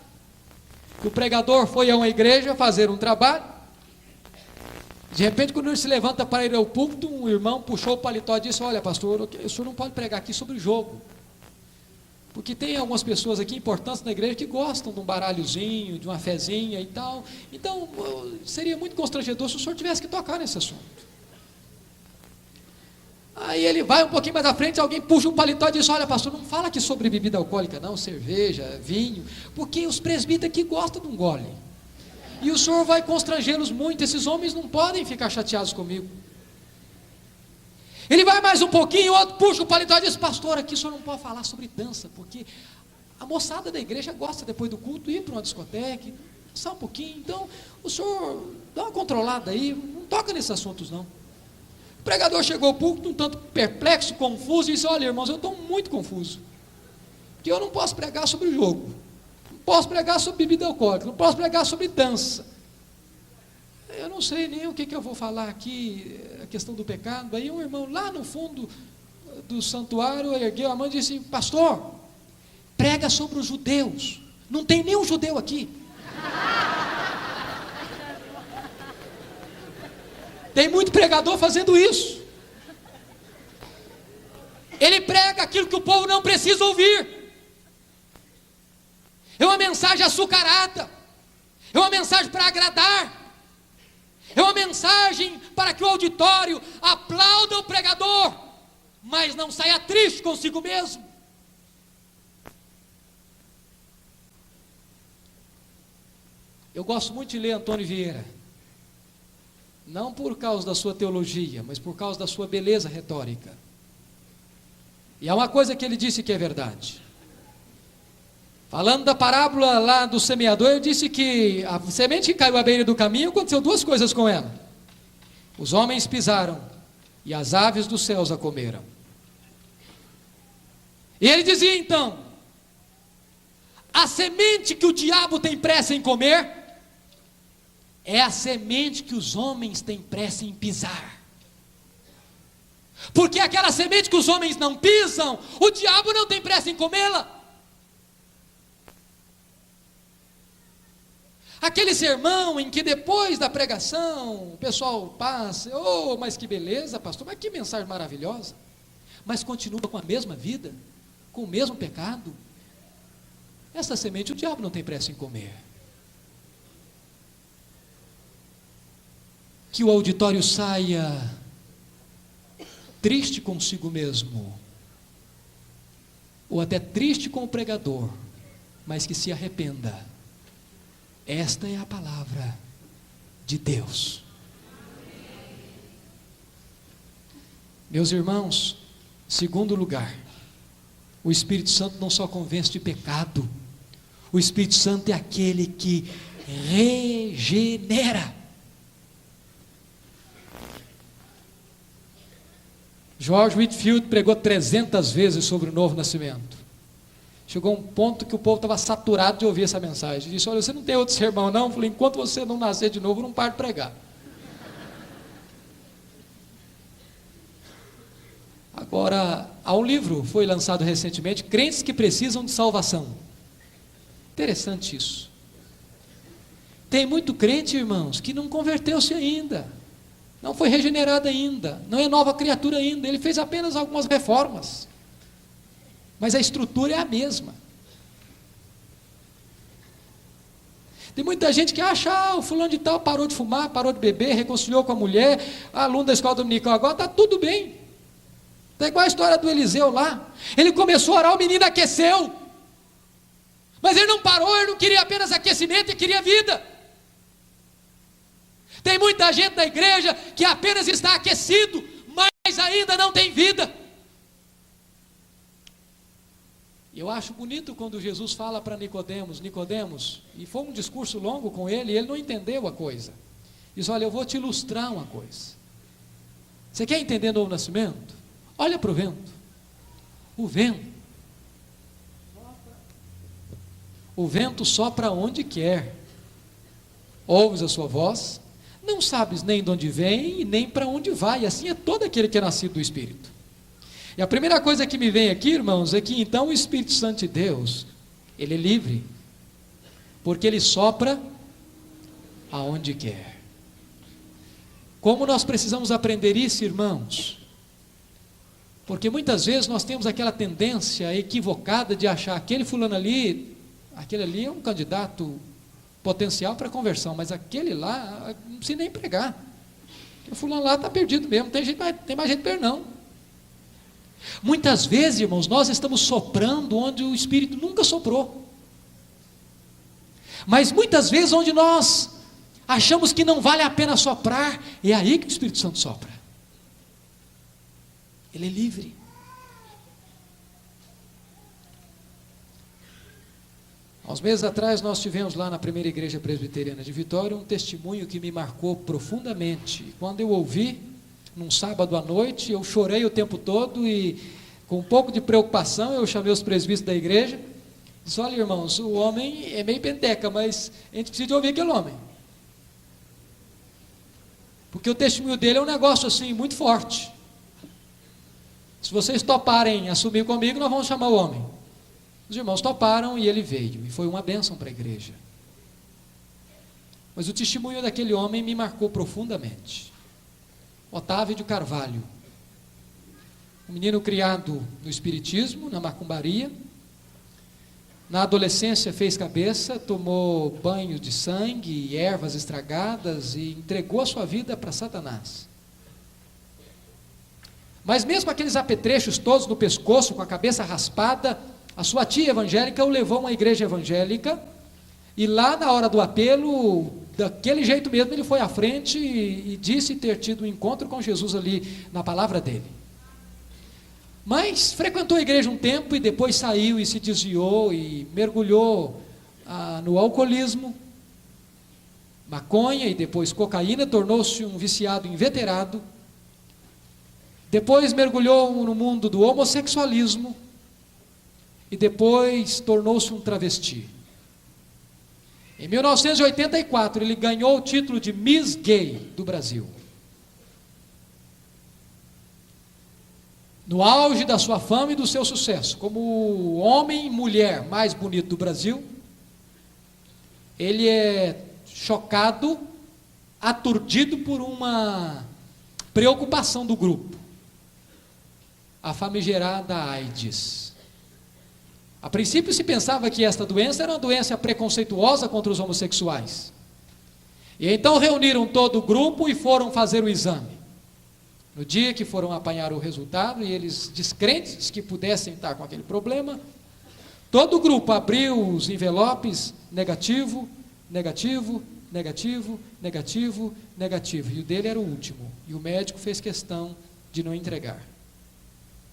que o pregador foi a uma igreja fazer um trabalho. De repente, quando ele se levanta para ir ao púlpito, um irmão puxou o paletó e disse: olha, pastor, o senhor não pode pregar aqui sobre jogo, porque tem algumas pessoas aqui importantes na igreja que gostam de um baralhozinho, de uma fezinha e tal. Então seria muito constrangedor se o senhor tivesse que tocar nesse assunto. Aí ele vai um pouquinho mais à frente, alguém puxa um paletó e diz: olha, pastor, não fala aqui sobre bebida alcoólica não, cerveja, vinho, porque os presbíteros aqui gostam de um gole. E o Senhor vai constrangê-los muito. Esses homens não podem ficar chateados comigo. Ele vai mais um pouquinho, o outro puxa o paletó e diz: pastor, aqui o senhor não pode falar sobre dança, porque a moçada da igreja gosta depois do culto ir para uma discoteca, só um pouquinho. Então o senhor dá uma controlada aí, não toca nesses assuntos não. O pregador chegou ao púlpito um tanto perplexo, confuso, e disse: olha, irmãos, eu estou muito confuso, porque eu não posso pregar sobre o jogo, não posso pregar sobre bebida alcoólica, não posso pregar sobre dança, eu não sei nem o que eu vou falar aqui, a questão do pecado. Aí um irmão lá no fundo do santuário ergueu a mão e disse: pastor, prega sobre os judeus, não tem nenhum judeu aqui. Tem muito pregador fazendo isso. Ele prega aquilo que o povo não precisa ouvir. É uma mensagem açucarada, é uma mensagem para agradar, é uma mensagem para que o auditório aplauda o pregador, mas não saia triste consigo mesmo. Eu gosto muito de ler Antônio Vieira, não por causa da sua teologia, mas por causa da sua beleza retórica. E há uma coisa que ele disse que é verdade. Falando da parábola lá do semeador, eu disse que a semente que caiu à beira do caminho, aconteceu duas coisas com ela: os homens pisaram e as aves dos céus a comeram. E ele dizia então: a semente que o diabo tem pressa em comer é a semente que os homens têm pressa em pisar. Porque aquela semente que os homens não pisam, o diabo não tem pressa em comê-la. Aquele sermão em que depois da pregação o pessoal passa: oh, mas que beleza, pastor, mas que mensagem maravilhosa, mas continua com a mesma vida, com o mesmo pecado. Essa semente o diabo não tem pressa em comer. Que o auditório saia triste consigo mesmo, ou até triste com o pregador, mas que se arrependa. Esta é a palavra de Deus. Meus irmãos, segundo lugar, o Espírito Santo não só convence de pecado, o Espírito Santo é aquele que regenera. George Whitefield pregou 300 vezes sobre o novo nascimento. Chegou um ponto que o povo estava saturado de ouvir essa mensagem. Ele disse: olha, você não tem outro sermão não? Eu falei: enquanto você não nascer de novo, não pare de pregar. Agora, há um livro, foi lançado recentemente, Crentes que Precisam de Salvação. Interessante isso. Tem muito crente, irmãos, que não converteu-se ainda, não foi regenerado ainda, não é nova criatura ainda, ele fez apenas algumas reformas, mas a estrutura é a mesma. Tem muita gente que acha: o fulano de tal parou de fumar, parou de beber, reconciliou com a mulher, aluno da escola dominical, agora está tudo bem. Está igual a história do Eliseu lá. Ele começou a orar, o menino aqueceu, mas ele não parou, ele não queria apenas aquecimento, ele queria vida. Tem muita gente na igreja que apenas está aquecido, mas ainda não tem vida. Eu acho bonito quando Jesus fala para Nicodemos, e foi um discurso longo com ele, e ele não entendeu a coisa. Diz: olha, eu vou te ilustrar uma coisa. Você quer entender o novo nascimento? Olha para o vento. O vento sopra onde quer. Ouves a sua voz, não sabes nem de onde vem e nem para onde vai. Assim é todo aquele que é nascido do Espírito. E a primeira coisa que me vem aqui, irmãos, é que então o Espírito Santo de Deus, ele é livre, porque ele sopra aonde quer. Como nós precisamos aprender isso, irmãos? Porque muitas vezes nós temos aquela tendência equivocada de achar aquele fulano ali, aquele ali é um candidato potencial para conversão, mas aquele lá não precisa nem pregar. O fulano lá está perdido mesmo, tem mais gente perto não. Muitas vezes, irmãos, nós estamos soprando onde o Espírito nunca soprou. Mas muitas vezes onde nós achamos que não vale a pena soprar, é aí que o Espírito Santo sopra. Ele é livre. Há uns meses atrás nós tivemos lá na primeira igreja presbiteriana de Vitória um testemunho que me marcou profundamente. Quando eu ouvi, num sábado à noite, eu chorei o tempo todo e com um pouco de preocupação eu chamei os presbíteros da igreja. Disse: olha, irmãos, o homem é meio penteca, mas a gente precisa de ouvir aquele homem. Porque o testemunho dele é um negócio assim, muito forte. Se vocês toparem assumir comigo, nós vamos chamar o homem. Os irmãos toparam e ele veio, e foi uma bênção para a igreja. Mas o testemunho daquele homem me marcou profundamente. Otávio de Carvalho, um menino criado no espiritismo, na macumbaria. Na adolescência fez cabeça, tomou banho de sangue e ervas estragadas e entregou a sua vida para Satanás. Mas mesmo aqueles apetrechos todos no pescoço, com a cabeça raspada, a sua tia evangélica o levou a uma igreja evangélica, e lá na hora do apelo, daquele jeito mesmo, ele foi à frente e disse ter tido um encontro com Jesus ali, na palavra dele. Mas frequentou a igreja um tempo e depois saiu e se desviou e mergulhou no alcoolismo, maconha e depois cocaína, tornou-se um viciado inveterado. Depois mergulhou no mundo do homossexualismo e depois tornou-se um travesti. Em 1984 ele ganhou o título de Miss Gay do Brasil. No auge da sua fama e do seu sucesso, como o homem e mulher mais bonito do Brasil, ele é chocado, aturdido por uma preocupação do grupo, a famigerada AIDS. A princípio se pensava que esta doença era uma doença preconceituosa contra os homossexuais. E então reuniram todo o grupo e foram fazer o exame. No dia que foram apanhar o resultado, e eles descrentes que pudessem estar com aquele problema, todo o grupo abriu os envelopes, negativo, negativo, negativo, negativo, negativo, e o dele era o último, e o médico fez questão de não entregar.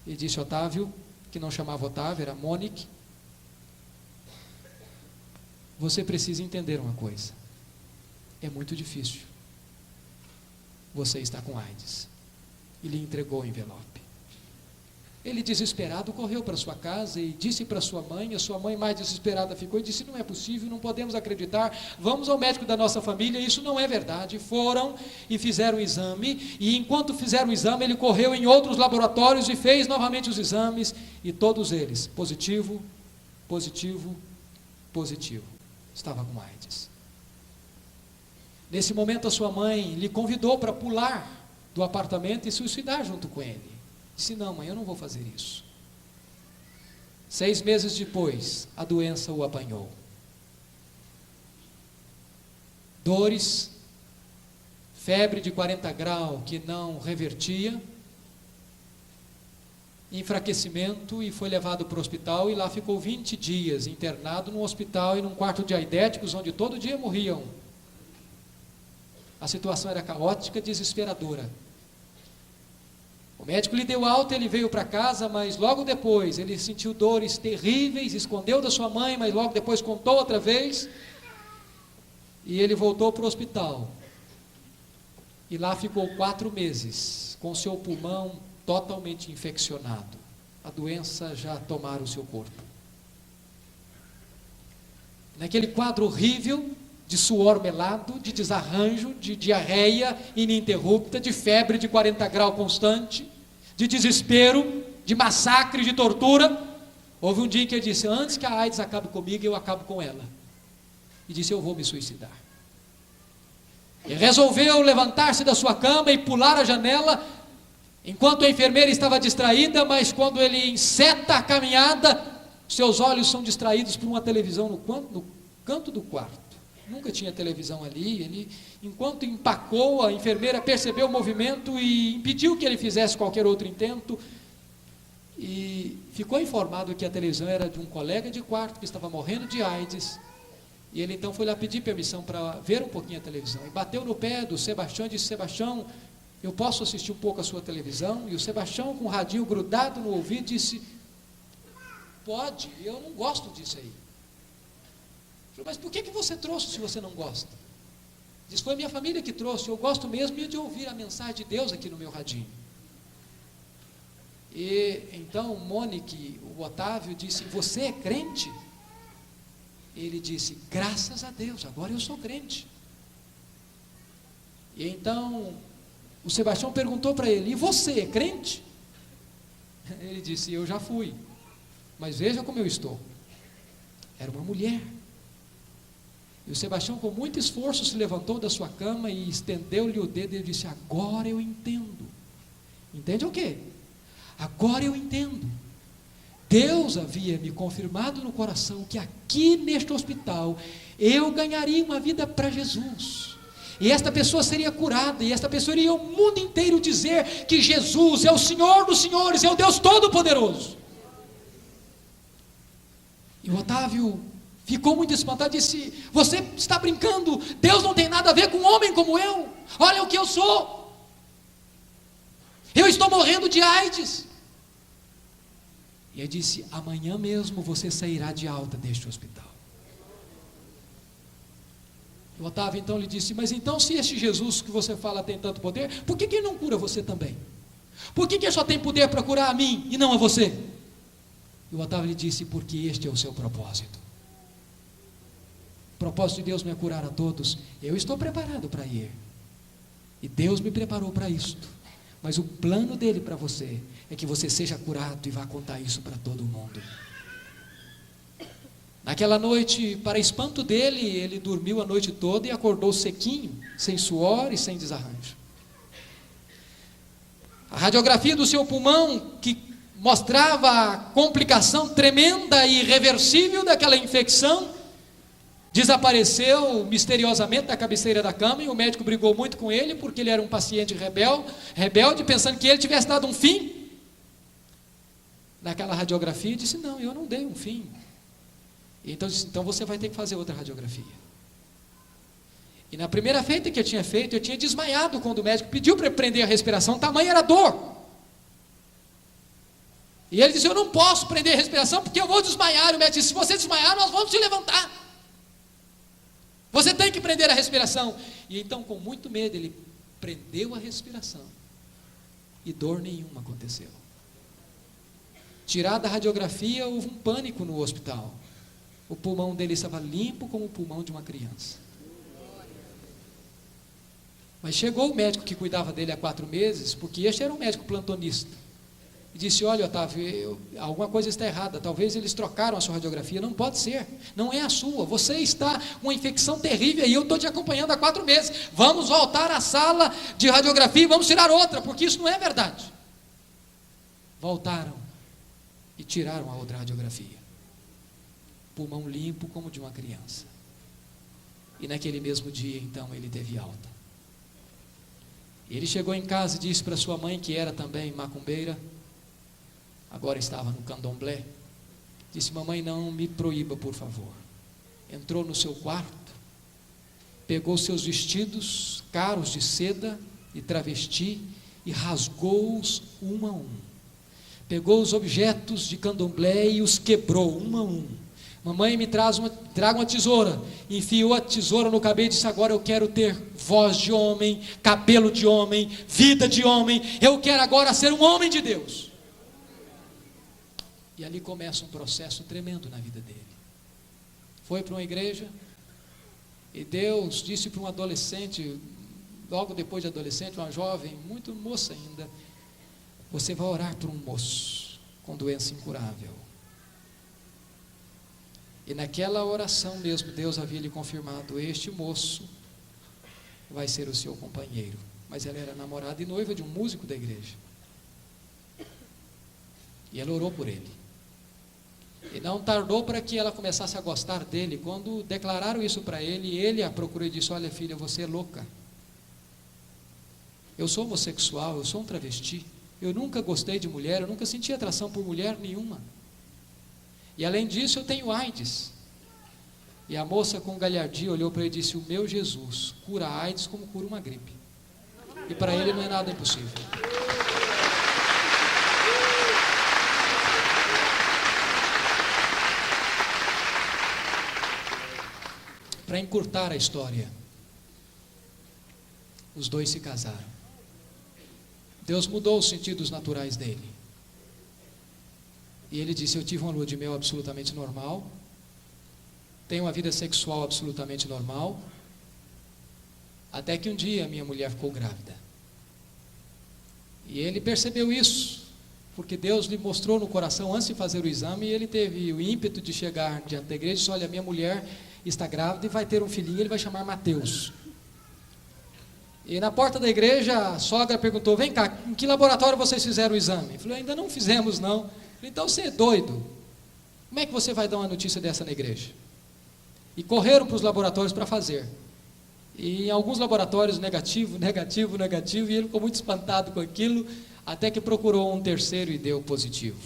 E disse: Otávio, que não chamava Otávio, era Monique, você precisa entender uma coisa, é muito difícil, você está com AIDS. E lhe entregou o envelope. Ele, desesperado, correu para sua casa e disse para sua mãe. A sua mãe, mais desesperada, ficou e disse: não é possível, não podemos acreditar, vamos ao médico da nossa família, isso não é verdade. Foram e fizeram o exame, e enquanto fizeram o exame, ele correu em outros laboratórios e fez novamente os exames, e todos eles, positivo, positivo, positivo, estava com AIDS. Nesse momento a sua mãe lhe convidou para pular do apartamento e suicidar junto com ele. Disse: não, mãe, eu não vou fazer isso. 6 meses depois, a doença o apanhou. Dores, febre de 40 graus que não revertia, enfraquecimento, e foi levado para o hospital, e lá ficou 20 dias internado num hospital e num quarto de aidéticos, onde todo dia morriam. A situação era caótica, desesperadora. O médico lhe deu alta, ele veio para casa, mas logo depois ele sentiu dores terríveis, escondeu da sua mãe, mas logo depois contou outra vez, e ele voltou para o hospital. E lá ficou 4 meses, com seu pulmão totalmente infeccionado. A doença já tomara o seu corpo. Naquele quadro horrível, de suor melado, de desarranjo, de diarreia ininterrupta, de febre de 40 graus constante, de desespero, de massacre, de tortura, houve um dia em que ele disse: antes que a AIDS acabe comigo, eu acabo com ela. E disse: eu vou me suicidar. E resolveu levantar-se da sua cama e pular a janela, enquanto a enfermeira estava distraída, mas quando ele enceta a caminhada, seus olhos são distraídos por uma televisão no canto do quarto. Nunca tinha televisão ali. Ele, enquanto empacou, a enfermeira percebeu o movimento e impediu que ele fizesse qualquer outro intento, e ficou informado que a televisão era de um colega de quarto que estava morrendo de AIDS, E ele então foi lá pedir permissão para ver um pouquinho a televisão. E bateu no pé do Sebastião e disse: Sebastião, eu posso assistir um pouco a sua televisão? E o Sebastião, com o radinho grudado no ouvido, disse: pode, eu não gosto disso aí. Eu falei: mas por que você trouxe se você não gosta? Diz: foi minha família que trouxe, eu gosto mesmo de ouvir a mensagem de Deus aqui no meu radinho. E então Monique, o Otávio, disse: você é crente? Ele disse: graças a Deus, agora eu sou crente. E então o Sebastião perguntou para ele: e você é crente? Ele disse: eu já fui, mas veja como eu estou. Era uma mulher. E o Sebastião, com muito esforço, se levantou da sua cama e estendeu-lhe o dedo e disse: agora eu entendo. Entende o quê? Agora eu entendo. Deus havia me confirmado no coração que aqui neste hospital eu ganharia uma vida para Jesus. E esta pessoa seria curada, e esta pessoa iria ao mundo inteiro dizer que Jesus é o Senhor dos senhores, é o Deus Todo-Poderoso. E o Otávio ficou muito espantado e disse: você está brincando? Deus não tem nada a ver com um homem como eu. Olha o que eu sou. Eu estou morrendo de AIDS. E ele disse: amanhã mesmo você sairá de alta deste hospital. E o Otávio então lhe disse: mas então, se este Jesus que você fala tem tanto poder, por que ele não cura você também? Por que ele só tem poder para curar a mim e não a você? E o Otávio lhe disse: porque este é o seu propósito. O propósito de Deus não é curar a todos. Eu estou preparado para ir, e Deus me preparou para isto. Mas o plano dele para você é que você seja curado e vá contar isso para todo mundo. Naquela noite, para espanto dele, ele dormiu a noite toda e acordou sequinho, sem suor e sem desarranjo. A radiografia do seu pulmão, que mostrava a complicação tremenda e irreversível daquela infecção, desapareceu misteriosamente da cabeceira da cama, e o médico brigou muito com ele, porque ele era um paciente rebelde, pensando que ele tivesse dado um fim naquela radiografia, e disse: não, eu não dei um fim. E então disse: então você vai ter que fazer outra radiografia. E na primeira feita que eu tinha feito, eu tinha desmaiado quando o médico pediu para prender a respiração, tamanha era a dor. E ele disse: eu não posso prender a respiração, porque eu vou desmaiar. E o médico disse: se você desmaiar, nós vamos te levantar. Você tem que prender a respiração. E então, com muito medo, ele prendeu a respiração, e dor nenhuma aconteceu. Tirada a radiografia, houve um pânico no hospital. O pulmão dele estava limpo como o pulmão de uma criança. Mas chegou o médico que cuidava dele há 4 meses, porque este era um médico plantonista, e disse: olha, Otávio, alguma coisa está errada, talvez eles trocaram a sua radiografia. Não pode ser, não é a sua, você está com uma infecção terrível, e eu estou te acompanhando há 4 meses, vamos voltar à sala de radiografia e vamos tirar outra, porque isso não é verdade. Voltaram e tiraram a outra radiografia, pulmão limpo como de uma criança. E naquele mesmo dia, então, ele teve alta. Ele chegou em casa e disse para sua mãe, que era também macumbeira, agora estava no candomblé, disse: mamãe, não me proíba, por favor. Entrou no seu quarto, pegou seus vestidos caros de seda e travesti e rasgou-os um a um. Pegou os objetos de candomblé e os quebrou um a um. Mamãe, traga uma tesoura. Enfiou a tesoura no cabelo e disse: agora eu quero ter voz de homem, cabelo de homem, vida de homem, eu quero agora ser um homem de Deus. E ali começa um processo tremendo na vida dele. Foi para uma igreja, e Deus disse para um adolescente, logo depois de adolescente, uma jovem, muito moça ainda: você vai orar por um moço com doença incurável. E naquela oração mesmo, Deus havia lhe confirmado: este moço vai ser o seu companheiro. Mas ela era namorada e noiva de um músico da igreja. E ela orou por ele. E não tardou para que ela começasse a gostar dele. Quando declararam isso para ele, ele a procurou e disse: olha, filha, você é louca. Eu sou homossexual, eu sou um travesti. Eu nunca gostei de mulher, eu nunca senti atração por mulher nenhuma. E além disso, eu tenho AIDS. E a moça com galhardia olhou para ele e disse: o meu Jesus cura a AIDS como cura uma gripe. E para ele não é nada impossível. Para encurtar a história, os dois se casaram. Deus mudou os sentidos naturais dele. E ele disse: eu tive uma lua de mel absolutamente normal, tenho uma vida sexual absolutamente normal, até que um dia minha mulher ficou grávida. E ele percebeu isso, porque Deus lhe mostrou no coração antes de fazer o exame, e ele teve o ímpeto de chegar diante da igreja e disse: olha, minha mulher está grávida e vai ter um filhinho, ele vai chamar Mateus. E na porta da igreja, a sogra perguntou: vem cá, em que laboratório vocês fizeram o exame? Ele falou: ainda não fizemos não. Eu falei: então você é doido, como é que você vai dar uma notícia dessa na igreja? E correram para os laboratórios para fazer. E em alguns laboratórios negativo, e ele ficou muito espantado com aquilo, até que procurou um terceiro e deu positivo.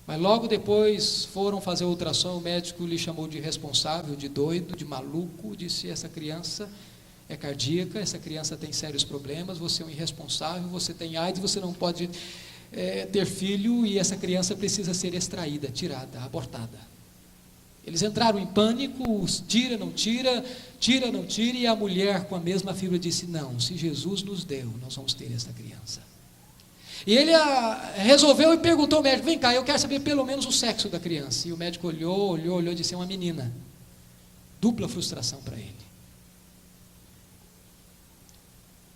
Mas logo depois foram fazer o ultrassom, o médico lhe chamou de irresponsável, de doido, de maluco, disse: essa criança é cardíaca, essa criança tem sérios problemas, você é um irresponsável, você tem AIDS, você não pode ter filho, e essa criança precisa ser extraída, tirada, abortada. Eles entraram em pânico, tira, não tira, e a mulher com a mesma fibra disse: não, se Jesus nos deu, nós vamos ter essa criança. E ele resolveu e perguntou ao médico: vem cá, eu quero saber pelo menos o sexo da criança. E o médico olhou e disse: é uma menina. Dupla frustração para ele.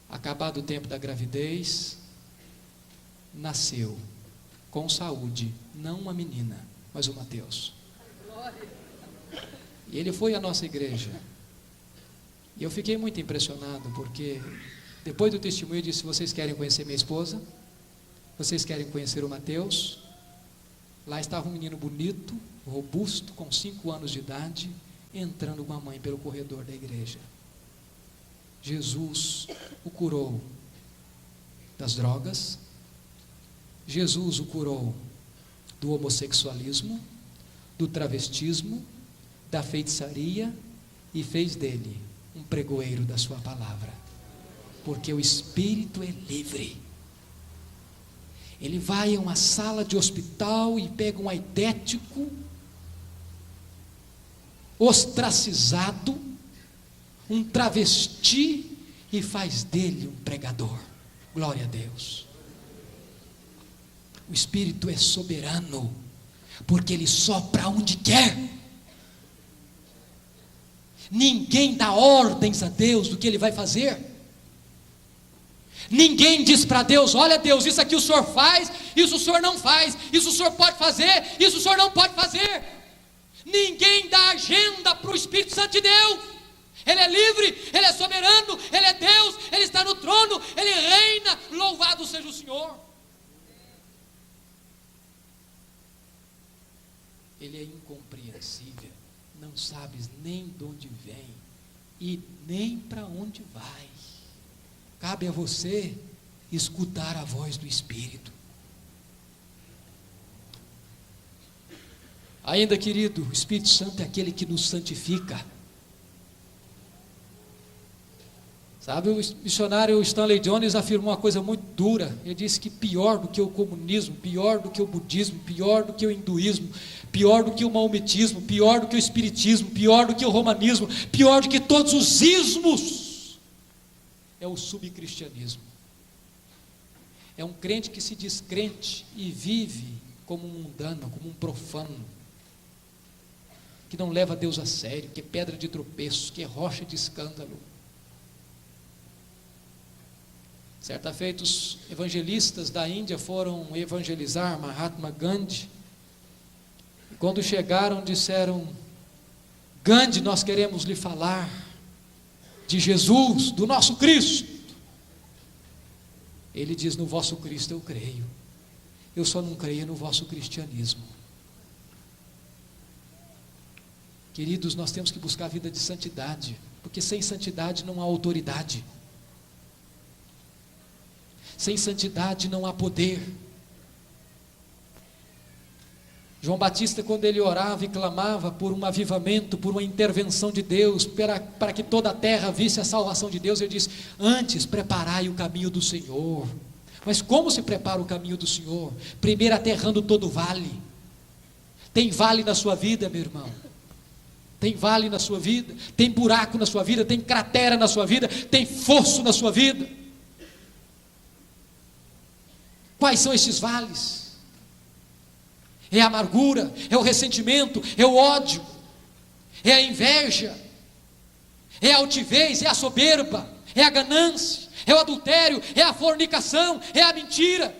Acabado o tempo da gravidez, nasceu com saúde, não uma menina, mas o Mateus. E ele foi à nossa igreja. E eu fiquei muito impressionado, porque depois do testemunho eu disse: vocês querem conhecer minha esposa? Vocês querem conhecer o Mateus? Lá estava um menino bonito, robusto, com 5 anos de idade, entrando com a mãe pelo corredor da igreja. Jesus o curou das drogas, Jesus o curou do homossexualismo, do travestismo, da feitiçaria, e fez dele um pregoeiro da sua palavra, porque o espírito é livre. Ele vai a uma sala de hospital e pega um aidético ostracizado, um travesti, e faz dele um pregador. Glória a Deus. O espírito é soberano, porque ele sopra onde quer. Ninguém dá ordens a Deus do que ele vai fazer. Ninguém diz para Deus: olha Deus, isso aqui o Senhor faz, isso o Senhor não faz, isso o Senhor pode fazer, isso o Senhor não pode fazer. Ninguém dá agenda para o Espírito Santo de Deus. Ele é livre, ele é soberano, ele é Deus, ele está no trono, ele reina, louvado seja o Senhor. Ele é incompreensível, não sabes nem de onde vem e nem para onde vai. Cabe a você escutar a voz do Espírito. Ainda, querido, o Espírito Santo é aquele que nos santifica. Sabe, o missionário Stanley Jones afirmou uma coisa muito dura. Ele disse que pior do que o comunismo, pior do que o budismo, pior do que o hinduísmo, pior do que o maometismo, pior do que o espiritismo, pior do que o romanismo, pior do que todos os ismos, é o subcristianismo. É um crente que se diz crente e vive como um mundano, como um profano, que não leva Deus a sério, que é pedra de tropeço, que é rocha de escândalo. Certa feita, os evangelistas da Índia foram evangelizar Mahatma Gandhi. E quando chegaram, disseram: Gandhi, nós queremos lhe falar de Jesus, do nosso Cristo. Ele diz: no vosso Cristo eu creio, eu só não creio no vosso cristianismo. Queridos, nós temos que buscar a vida de santidade, porque sem santidade não há autoridade. Sem santidade não há poder. João Batista, quando ele orava e clamava por um avivamento, por uma intervenção de Deus, para que toda a terra visse a salvação de Deus, ele disse: antes preparai o caminho do Senhor. Mas como se prepara o caminho do Senhor? Primeiro aterrando todo vale. Tem vale na sua vida, meu irmão? Tem vale na sua vida? Tem buraco na sua vida? Tem cratera na sua vida? Tem fosso na sua vida? Quais são esses vales? É a amargura, é o ressentimento, é o ódio, é a inveja, é a altivez, é a soberba, é a ganância, é o adultério, é a fornicação, é a mentira.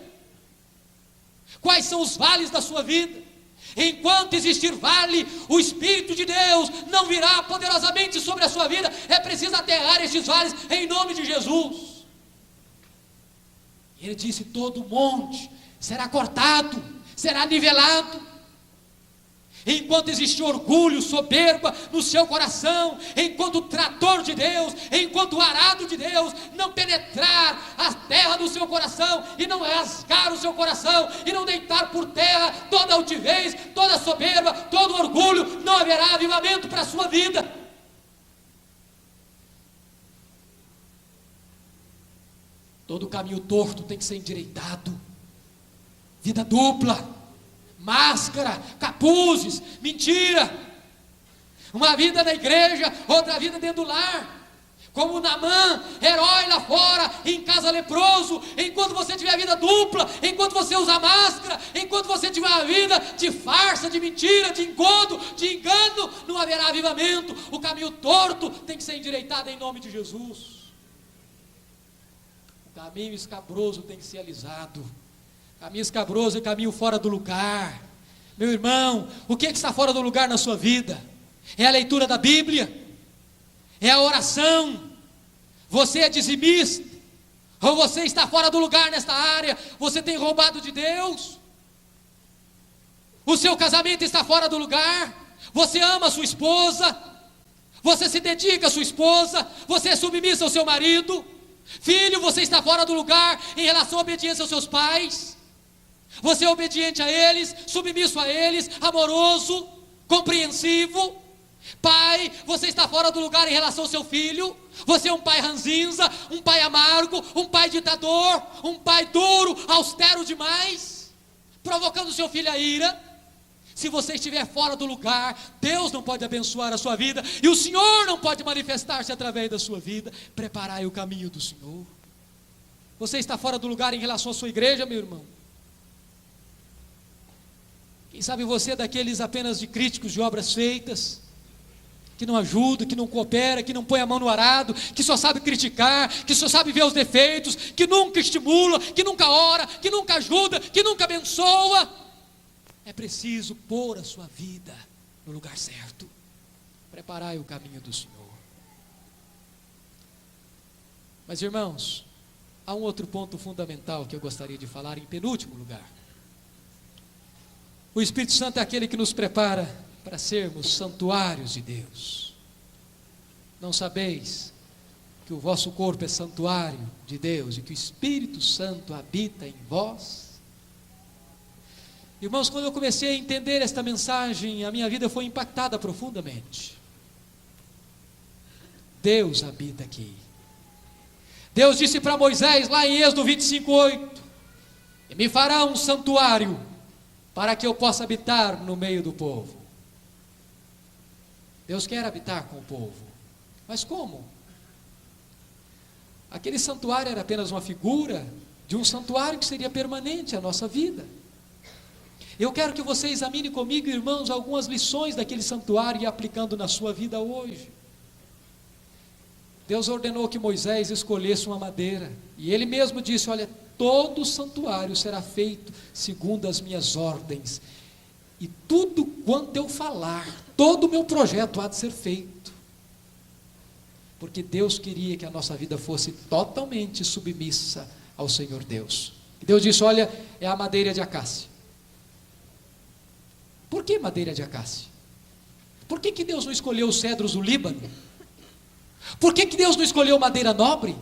Quais são os vales da sua vida? Enquanto existir vale, o Espírito de Deus não virá poderosamente sobre a sua vida. É preciso aterrar estes vales em nome de Jesus. Ele disse: todo monte será cortado, será nivelado. Enquanto existe orgulho, soberba no seu coração, enquanto o trator de Deus, enquanto o arado de Deus não penetrar a terra do seu coração, e não rasgar o seu coração, e não deitar por terra toda altivez, toda soberba, todo orgulho, não haverá avivamento para a sua vida. Todo caminho torto tem que ser endireitado. Vida dupla, máscara, capuzes, mentira. Uma vida na igreja, outra vida dentro do lar. Como Naamã, herói lá fora, em casa leproso. Enquanto você tiver vida dupla, enquanto você usa máscara, enquanto você tiver uma vida de farsa, de mentira, de engodo, de engano, não haverá avivamento. O caminho torto tem que ser endireitado em nome de Jesus. O caminho escabroso tem que ser alisado. Caminho escabroso é caminho fora do lugar. Meu irmão, o que está fora do lugar na sua vida? É a leitura da Bíblia? É a oração? Você é dizimista? Ou você está fora do lugar nesta área? Você tem roubado de Deus? O seu casamento está fora do lugar? Você ama a sua esposa? Você se dedica à sua esposa? Você é submissa ao seu marido? Filho, você está fora do lugar em relação à obediência aos seus pais? Você é obediente a eles, submisso a eles, amoroso, compreensivo? Pai, você está fora do lugar em relação ao seu filho? Você é um pai ranzinza, um pai amargo, um pai ditador, um pai duro, austero demais, provocando seu filho a ira? Se você estiver fora do lugar, Deus não pode abençoar a sua vida, e o Senhor não pode manifestar-se através da sua vida. Preparai o caminho do Senhor. Você está fora do lugar em relação à sua igreja, meu irmão? Quem sabe você é daqueles apenas de críticos de obras feitas, que não ajuda, que não coopera, que não põe a mão no arado, que só sabe criticar, que só sabe ver os defeitos, que nunca estimula, que nunca ora, que nunca ajuda, que nunca abençoa. É preciso pôr a sua vida no lugar certo. Preparai o caminho do Senhor. Mas, irmãos, há um outro ponto fundamental que eu gostaria de falar em penúltimo lugar. O Espírito Santo é aquele que nos prepara para sermos santuários de Deus. Não sabeis que o vosso corpo é santuário de Deus e que o Espírito Santo habita em vós? Irmãos, quando eu comecei a entender esta mensagem, a minha vida foi impactada profundamente. Deus habita aqui. Deus disse para Moisés, lá em Êxodo 25:8: e me fará um santuário, para que eu possa habitar no meio do povo. Deus quer habitar com o povo, mas como? Aquele santuário era apenas uma figura de um santuário que seria permanente à nossa vida. Eu quero que você examine comigo, irmãos, algumas lições daquele santuário e aplicando na sua vida hoje. Deus ordenou que Moisés escolhesse uma madeira, e ele mesmo disse: olha, todo o santuário será feito segundo as minhas ordens, e tudo quanto eu falar, todo o meu projeto há de ser feito, porque Deus queria que a nossa vida fosse totalmente submissa ao Senhor Deus. E Deus disse: olha, é a madeira de acácia. Por que madeira de acácia? Por que Deus não escolheu os cedros do Líbano? Por que Deus não escolheu madeira nobre?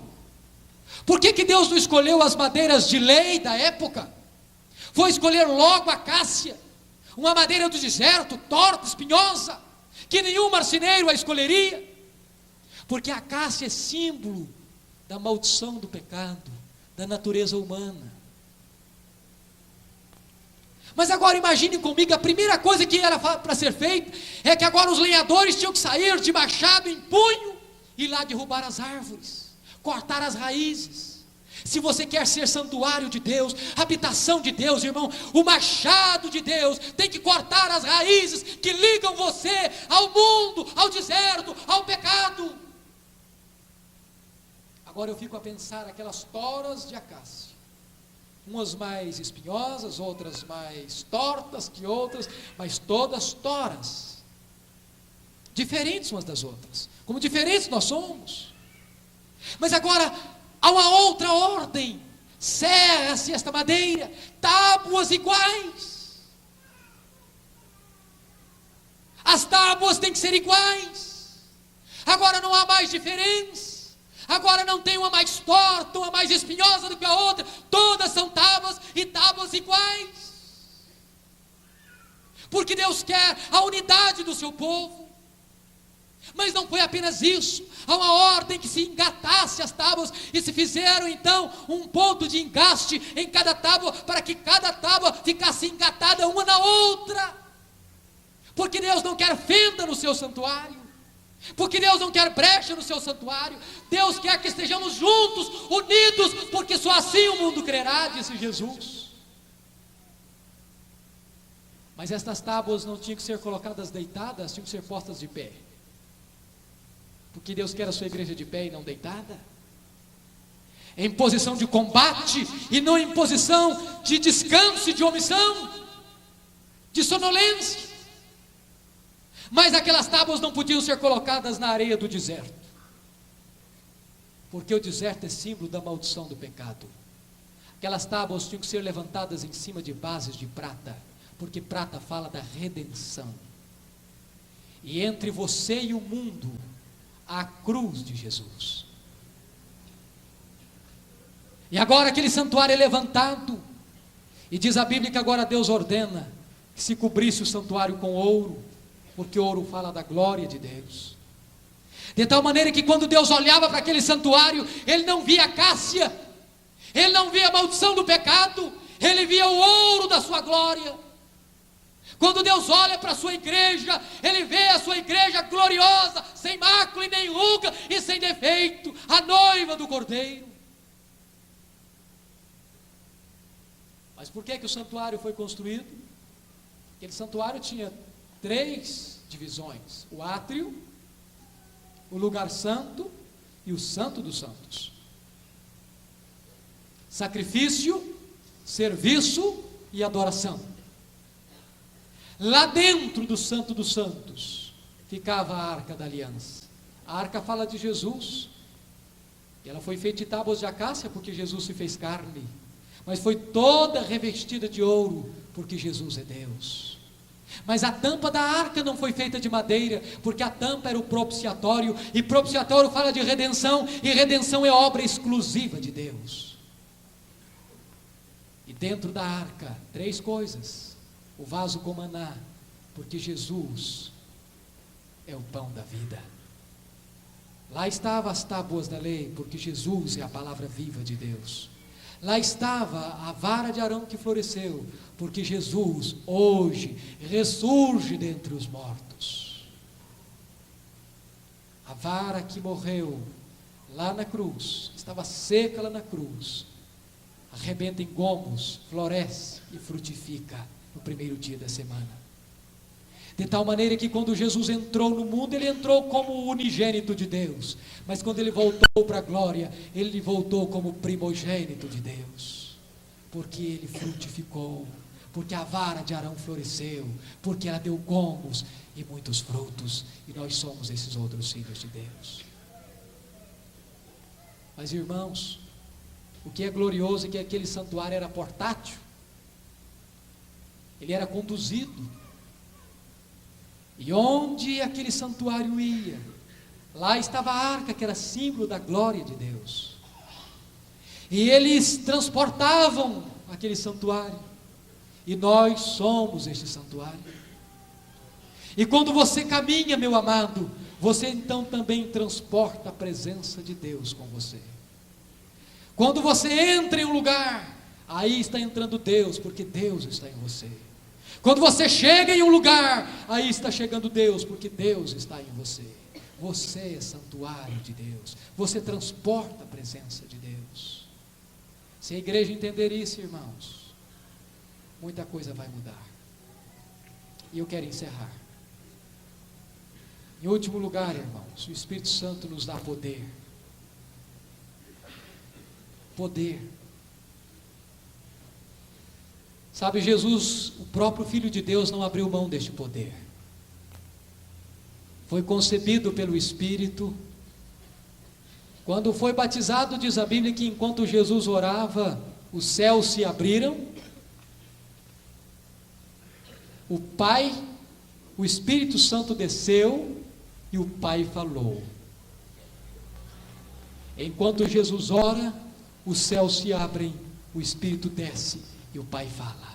Por que Deus não escolheu as madeiras de lei da época? Foi escolher logo a acácia, uma madeira do deserto, torta, espinhosa, que nenhum marceneiro a escolheria, porque a acácia é símbolo da maldição do pecado, da natureza humana. Mas agora imagine comigo, a primeira coisa que era para ser feita, é que agora os lenhadores tinham que sair de machado em punho, e lá derrubar as árvores, cortar as raízes. Se você quer ser santuário de Deus, habitação de Deus, irmão, o machado de Deus tem que cortar as raízes que ligam você ao mundo, ao deserto, ao pecado. Agora eu fico a pensar aquelas toras de acácia, umas mais espinhosas, outras mais tortas que outras, mas todas toras, diferentes umas das outras, como diferentes nós somos. Mas agora há uma outra ordem: serra-se esta madeira, tábuas iguais. As tábuas têm que ser iguais. Agora não há mais diferença. Agora não tem uma mais torta, uma mais espinhosa do que a outra. Todas são tábuas e tábuas iguais. Porque Deus quer a unidade do seu povo. Mas não foi apenas isso. Há uma ordem que se engatasse as tábuas, e se fizeram então um ponto de engaste em cada tábua, para que cada tábua ficasse engatada uma na outra. Porque Deus não quer fenda no seu santuário, porque Deus não quer brecha no seu santuário. Deus quer que estejamos juntos, unidos, porque só assim o mundo crerá, disse Jesus. Mas estas tábuas não tinham que ser colocadas deitadas, tinham que ser postas de pé. Porque Deus quer a sua igreja de pé e não deitada, em posição de combate e não em posição de descanso e de omissão, de sonolência. Mas aquelas tábuas não podiam ser colocadas na areia do deserto, porque o deserto é símbolo da maldição do pecado. Aquelas tábuas tinham que ser levantadas em cima de bases de prata, porque prata fala da redenção. E entre você e o mundo, a cruz de Jesus. E agora aquele santuário é levantado, e diz a Bíblia que agora Deus ordena que se cobrisse o santuário com ouro, porque ouro fala da glória de Deus. De tal maneira que quando Deus olhava para aquele santuário, Ele não via acácia, Ele não via a maldição do pecado, Ele via o ouro da sua glória. Quando Deus olha para a sua igreja, Ele vê a sua igreja gloriosa, sem mácula e nem ruga e sem defeito, a noiva do Cordeiro. Mas por que o santuário foi construído? Aquele santuário tinha 3 divisões: o átrio, o lugar santo e o santo dos santos. Sacrifício, serviço e adoração. Lá dentro do santo dos santos ficava a arca da aliança. A arca fala de Jesus, e ela foi feita de tábuas de acácia, porque Jesus se fez carne, mas foi toda revestida de ouro, porque Jesus é Deus. Mas a tampa da arca não foi feita de madeira, porque a tampa era o propiciatório, e propiciatório fala de redenção, e redenção é obra exclusiva de Deus. E dentro da arca, 3 coisas: o vaso com maná, porque Jesus é o pão da vida. Lá estavam as tábuas da lei, porque Jesus é a palavra viva de Deus. Lá estava a vara de Arão que floresceu, porque Jesus hoje ressurge dentre os mortos. A vara que morreu lá na cruz, estava seca lá na cruz, arrebenta em gomos, floresce e frutifica no primeiro dia da semana. De tal maneira que quando Jesus entrou no mundo, Ele entrou como o unigênito de Deus, mas quando Ele voltou para a glória, Ele voltou como primogênito de Deus, porque Ele frutificou, porque a vara de Arão floresceu, porque ela deu gomos e muitos frutos, e nós somos esses outros filhos de Deus. Mas irmãos, o que é glorioso é que aquele santuário era portátil, ele era conduzido, e onde aquele santuário ia, lá estava a arca, que era símbolo da glória de Deus, e eles transportavam aquele santuário, E nós somos este santuário. E quando você caminha, meu amado, você então também transporta a presença de Deus com você. Quando você entra em um lugar, aí está entrando Deus, porque Deus está em você. Quando você chega em um lugar, aí está chegando Deus, porque Deus está em você. Você é santuário de Deus. Você transporta a presença de Deus. Se a igreja entender isso, irmãos, muita coisa vai mudar. E eu quero encerrar. Em último lugar, irmãos, o Espírito Santo nos dá poder. Poder. Sabe, Jesus, o próprio Filho de Deus, não abriu mão deste poder. Foi concebido pelo Espírito. Quando foi batizado, diz a Bíblia que enquanto Jesus orava, os céus se abriram. O Pai, o Espírito Santo desceu e o Pai falou. Enquanto Jesus ora, os céus se abrem, o Espírito desce e o Pai fala.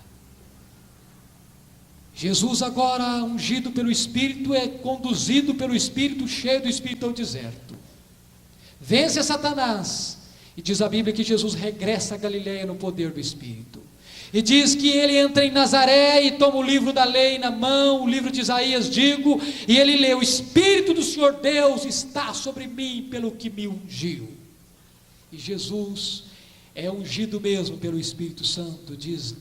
Jesus agora, ungido pelo Espírito, é conduzido pelo Espírito, cheio do Espírito ao deserto. Vence Satanás, e diz a Bíblia que Jesus regressa a Galileia no poder do Espírito. E diz que ele entra em Nazaré e toma o livro da lei na mão, o livro de Isaías, e ele lê: o Espírito do Senhor Deus está sobre mim, pelo que me ungiu. E Jesus é ungido mesmo pelo Espírito Santo, diz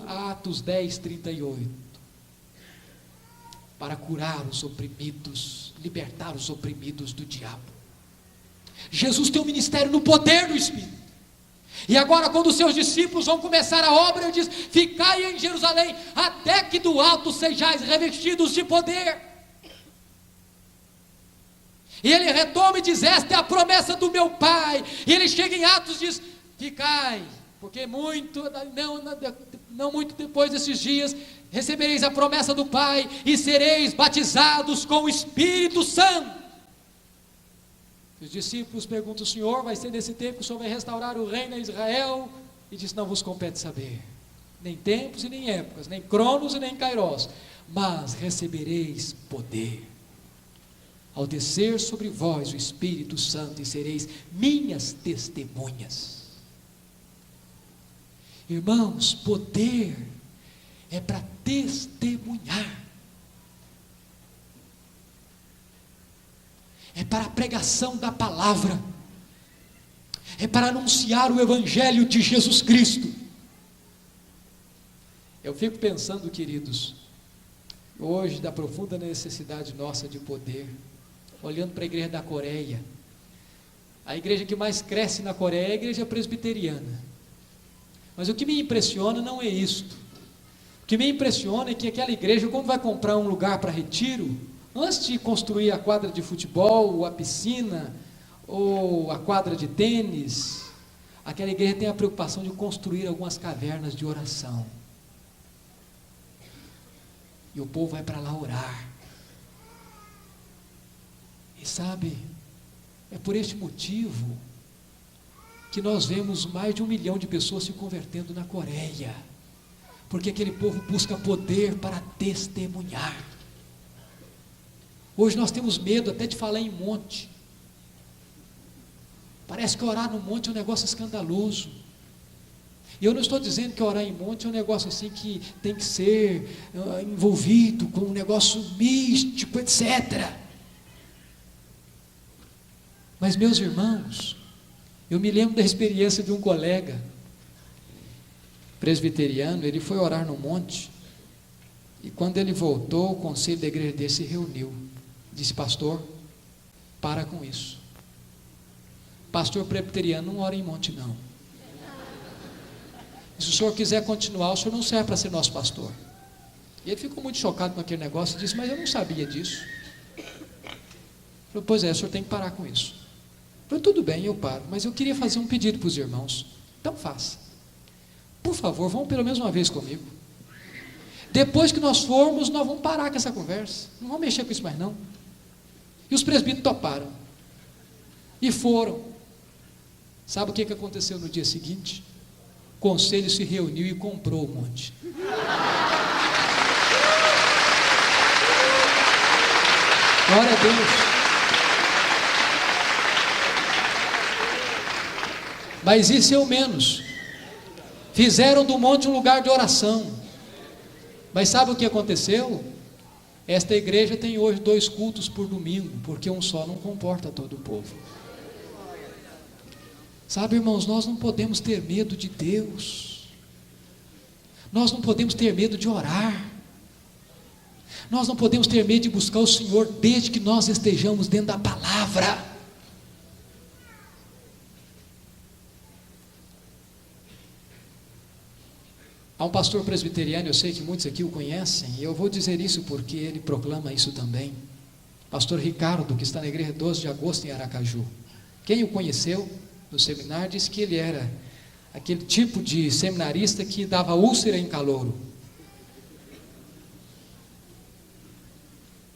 Atos 10, 38, para curar os oprimidos, libertar os oprimidos do diabo. Jesus tem um ministério no poder do Espírito. E agora, quando os seus discípulos vão começar a obra, ele diz: ficai em Jerusalém, até que do alto sejais revestidos de poder. E ele retoma e diz: esta é a promessa do meu Pai. E ele chega em Atos e diz: ficai, porque não muito depois desses dias, recebereis a promessa do Pai, e sereis batizados com o Espírito Santo. Os discípulos perguntam: o Senhor, vai ser nesse tempo que o Senhor vai restaurar o reino a Israel? E diz: não vos compete saber, nem tempos e nem épocas, nem cronos e nem kairos, mas recebereis poder, ao descer sobre vós o Espírito Santo, e sereis minhas testemunhas. Irmãos, poder é para testemunhar, é para a pregação da palavra, é para anunciar o Evangelho de Jesus Cristo. Eu fico pensando, queridos, hoje, da profunda necessidade nossa de poder, olhando para a igreja da Coreia. A igreja que mais cresce na Coreia é a igreja presbiteriana. Mas o que me impressiona não é isto. O que me impressiona é que aquela igreja, quando vai comprar um lugar para retiro, antes de construir a quadra de futebol, ou a piscina, ou a quadra de tênis, aquela igreja tem a preocupação de construir algumas cavernas de oração. E o povo vai para lá orar. E sabe, é por este motivo que nós vemos mais de 1 milhão de pessoas se convertendo na Coreia, porque aquele povo busca poder para testemunhar. Hoje nós temos medo até de falar em monte. Parece que orar no monte é um negócio escandaloso. E eu não estou dizendo que orar em monte é um negócio assim que tem que ser envolvido com um negócio místico, etc. Mas, meus irmãos, eu me lembro da experiência de um colega presbiteriano. Ele foi orar no monte, e quando ele voltou, o conselho da igreja dele se reuniu. Disse: pastor, para com isso. Pastor presbiteriano não ora em monte, não. Se o senhor quiser continuar, o senhor não serve para ser nosso pastor. E ele ficou muito chocado com aquele negócio e disse: mas eu não sabia disso. Falei: pois é, o senhor tem que parar com isso. Falei: tudo bem, eu paro, mas eu queria fazer um pedido para os irmãos. Então faça. Por favor, vão pelo menos uma vez comigo. Depois que nós formos, nós vamos parar com essa conversa. Não vamos mexer com isso mais não. E os presbíteros toparam. E foram. Sabe o que aconteceu no dia seguinte? o conselho se reuniu e comprou o monte. Glória a Deus. Mas isso é o menos. Fizeram do monte um lugar de oração. Mas sabe o que aconteceu? Esta igreja tem hoje 2 cultos por domingo, porque um só não comporta todo o povo. Sabe, irmãos, nós não podemos ter medo de Deus. Nós não podemos ter medo de orar. Nós não podemos ter medo de buscar o Senhor desde que nós estejamos dentro da palavra. Há um pastor presbiteriano, eu sei que muitos aqui o conhecem, e eu vou dizer isso porque ele proclama isso também. Pastor Ricardo, que está na igreja 12 de agosto em Aracaju. Quem o conheceu no seminário disse que ele era aquele tipo de seminarista que dava úlcera em calouro.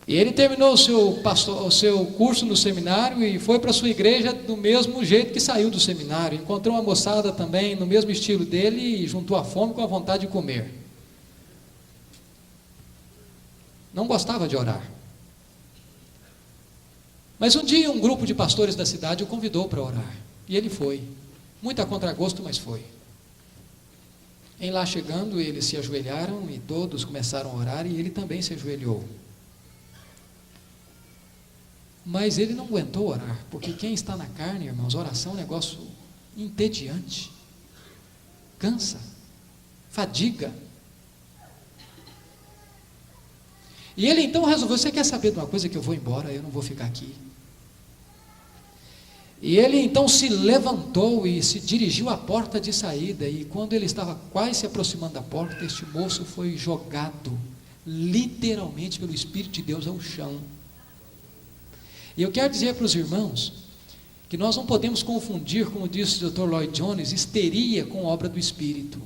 E ele terminou o seu curso no seminário e foi para a sua igreja do mesmo jeito que saiu do seminário. Encontrou uma moçada também no mesmo estilo dele e juntou a fome com a vontade de comer. Não gostava de orar. Mas um dia um grupo de pastores da cidade o convidou para orar. E ele foi. Muito a contragosto, mas foi. Em lá chegando, eles se ajoelharam e todos começaram a orar e ele também se ajoelhou. Mas ele não aguentou orar, porque quem está na carne, irmãos, oração é um negócio entediante, cansa, fadiga. E ele então resolveu: você quer saber de uma coisa, que eu vou embora, eu não vou ficar aqui. E ele então se levantou e se dirigiu à porta de saída, e quando ele estava quase se aproximando da porta, este moço foi jogado, literalmente pelo Espírito de Deus, ao chão. E eu quero dizer para os irmãos que nós não podemos confundir, como disse o Dr. Lloyd Jones, histeria com obra do Espírito.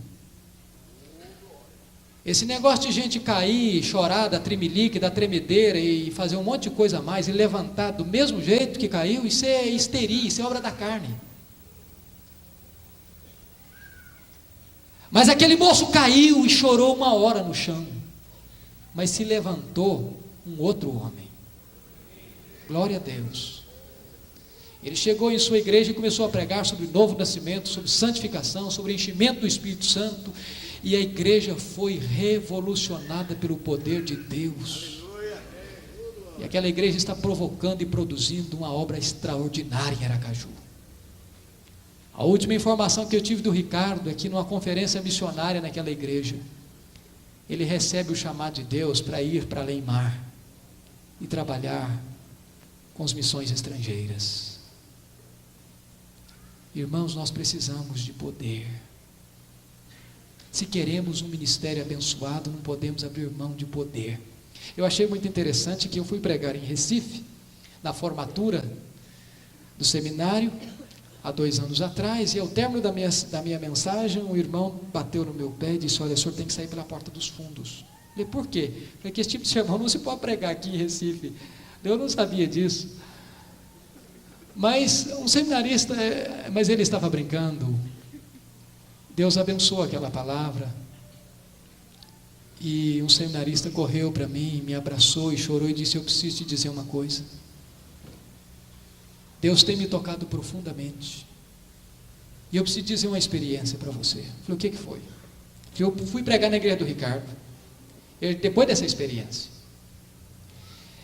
Esse negócio de gente cair, chorar, dar tremelique, dar tremedeira e fazer um monte de coisa a mais e levantar do mesmo jeito que caiu, isso é histeria, isso é obra da carne. Mas aquele moço caiu e chorou 1 hora no chão, mas se levantou um outro homem. Glória a Deus. Ele chegou em sua igreja e começou a pregar sobre o novo nascimento, sobre santificação, sobre o enchimento do Espírito Santo, e a igreja foi revolucionada pelo poder de Deus. E aquela igreja está provocando e produzindo uma obra extraordinária em Aracaju. A última informação que eu tive do Ricardo é que numa conferência missionária naquela igreja, ele recebe o chamado de Deus para ir para além-mar e trabalhar com as missões estrangeiras. Irmãos, nós precisamos de poder. Se queremos um ministério abençoado, não podemos abrir mão de poder. Eu achei muito interessante que eu fui pregar em Recife, na formatura do seminário, há 2 anos atrás, e ao término da minha mensagem, um irmão bateu no meu pé e disse: olha, o senhor tem que sair pela porta dos fundos. Eu falei: por quê? Porque esse tipo de sermão não se pode pregar aqui em Recife. Eu não sabia disso. Mas um seminarista, mas ele estava brincando. Deus abençoou aquela palavra. E um seminarista correu para mim, me abraçou e chorou e disse: eu preciso te dizer uma coisa. Deus tem me tocado profundamente. E eu preciso dizer uma experiência para você. Eu falei: o que foi? Eu fui pregar na igreja do Ricardo. Depois dessa experiência.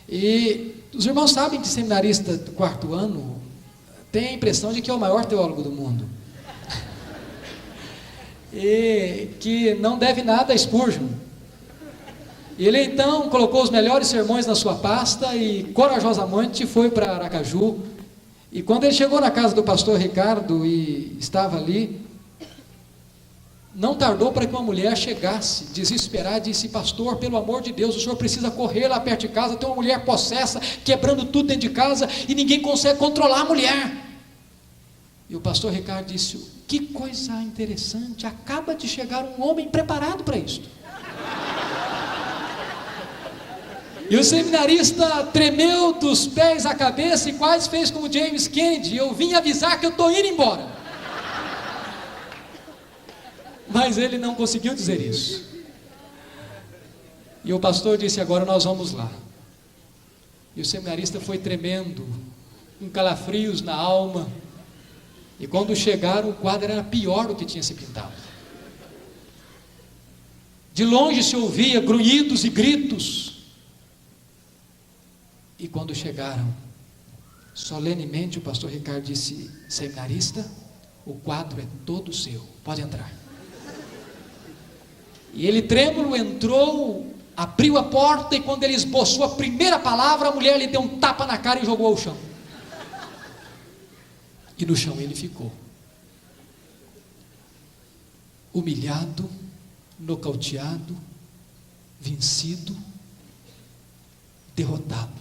E os irmãos sabem que seminarista do 4º ano tem a impressão de que é o maior teólogo do mundo. E que não deve nada a Spurgeon. Ele então colocou os melhores sermões na sua pasta e corajosamente foi para Aracaju. E quando ele chegou na casa do pastor Ricardo e estava ali, não tardou para que uma mulher chegasse, desesperada, e disse: pastor, pelo amor de Deus, o senhor precisa correr lá perto de casa, tem uma mulher possessa, quebrando tudo dentro de casa, e ninguém consegue controlar a mulher. E o pastor Ricardo disse: que coisa interessante, acaba de chegar um homem preparado para isso. E o seminarista tremeu dos pés à cabeça e quase fez como James Kennedy: eu vim avisar que eu estou indo embora. Mas ele não conseguiu dizer isso. E o pastor disse: agora nós vamos lá. E o seminarista foi tremendo, com calafrios na alma. E quando chegaram, o quadro era pior do que tinha se pintado. De longe se ouvia grunhidos e gritos. E quando chegaram, solenemente o pastor Ricardo disse: seminarista, o quadro é todo seu, pode entrar. E ele trêmulo entrou, abriu a porta, e quando ele esboçou a primeira palavra, a mulher lhe deu um tapa na cara e jogou ao chão. E no chão ele ficou, humilhado, nocauteado, vencido, derrotado.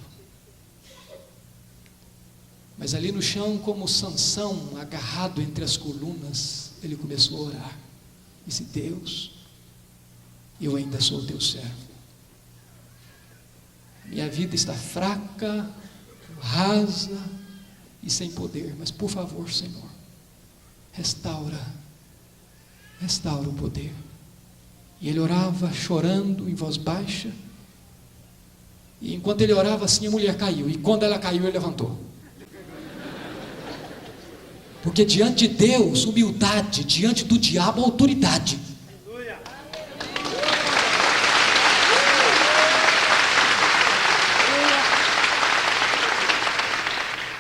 Mas ali no chão, como Sansão, agarrado entre as colunas, ele começou a orar. Disse: Deus, eu ainda sou teu servo. Minha vida está fraca, rasa e sem poder, mas por favor, Senhor, restaura o poder. E ele orava chorando em voz baixa, e enquanto ele orava assim, a mulher caiu, e quando ela caiu, ele levantou. Porque diante de Deus, humildade, diante do diabo, autoridade.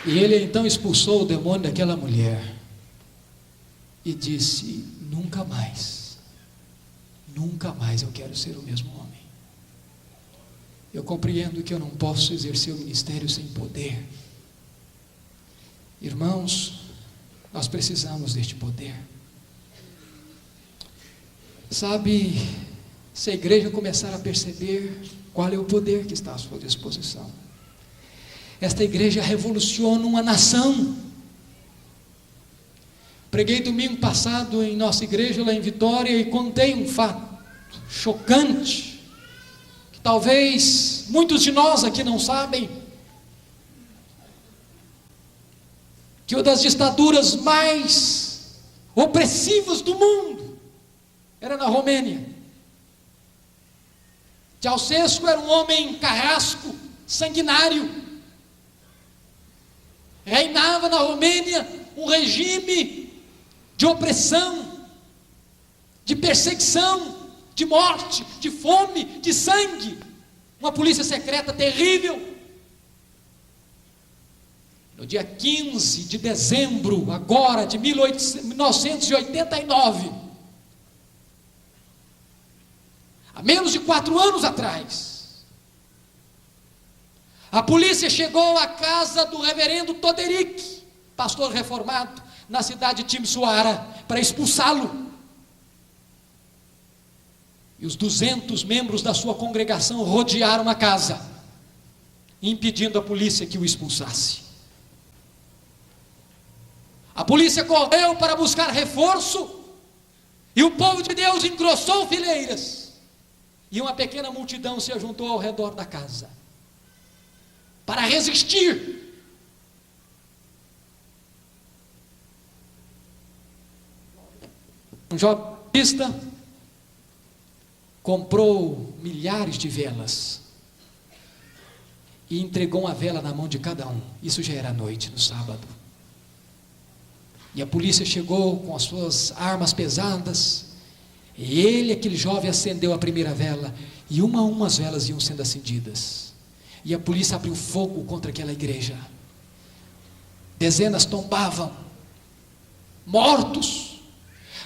E ele então expulsou o demônio daquela mulher e disse: nunca mais eu quero ser o mesmo homem. Eu compreendo que eu não posso exercer o ministério sem poder. Irmãos, nós precisamos deste poder. Sabe, se a igreja começar a perceber qual é o poder que está à sua disposição, esta igreja revoluciona uma nação. Preguei domingo passado em nossa igreja lá em Vitória e contei um fato chocante, que talvez muitos de nós aqui não sabem, que uma das ditaduras mais opressivas do mundo era na Romênia. Ceausescu era um homem carrasco, sanguinário. Reinava na Romênia um regime de opressão, de perseguição, de morte, de fome, de sangue. Uma polícia secreta terrível. No dia 15 de dezembro, agora, de 1989, há menos de 4 anos atrás, a polícia chegou à casa do reverendo Toderick, pastor reformado, na cidade de Timisoara, para expulsá-lo. E os 200 membros da sua congregação rodearam a casa, impedindo a polícia que o expulsasse. A polícia correu para buscar reforço, e o povo de Deus engrossou fileiras, e uma pequena multidão se ajuntou ao redor da casa, para resistir. Um jovem batista comprou milhares de velas e entregou uma vela na mão de cada um. Isso já era noite, no sábado. E a polícia chegou com as suas armas pesadas, e ele, aquele jovem, acendeu a primeira vela, e uma a uma as velas iam sendo acendidas, e a polícia abriu fogo contra aquela igreja. Dezenas tombavam, mortos,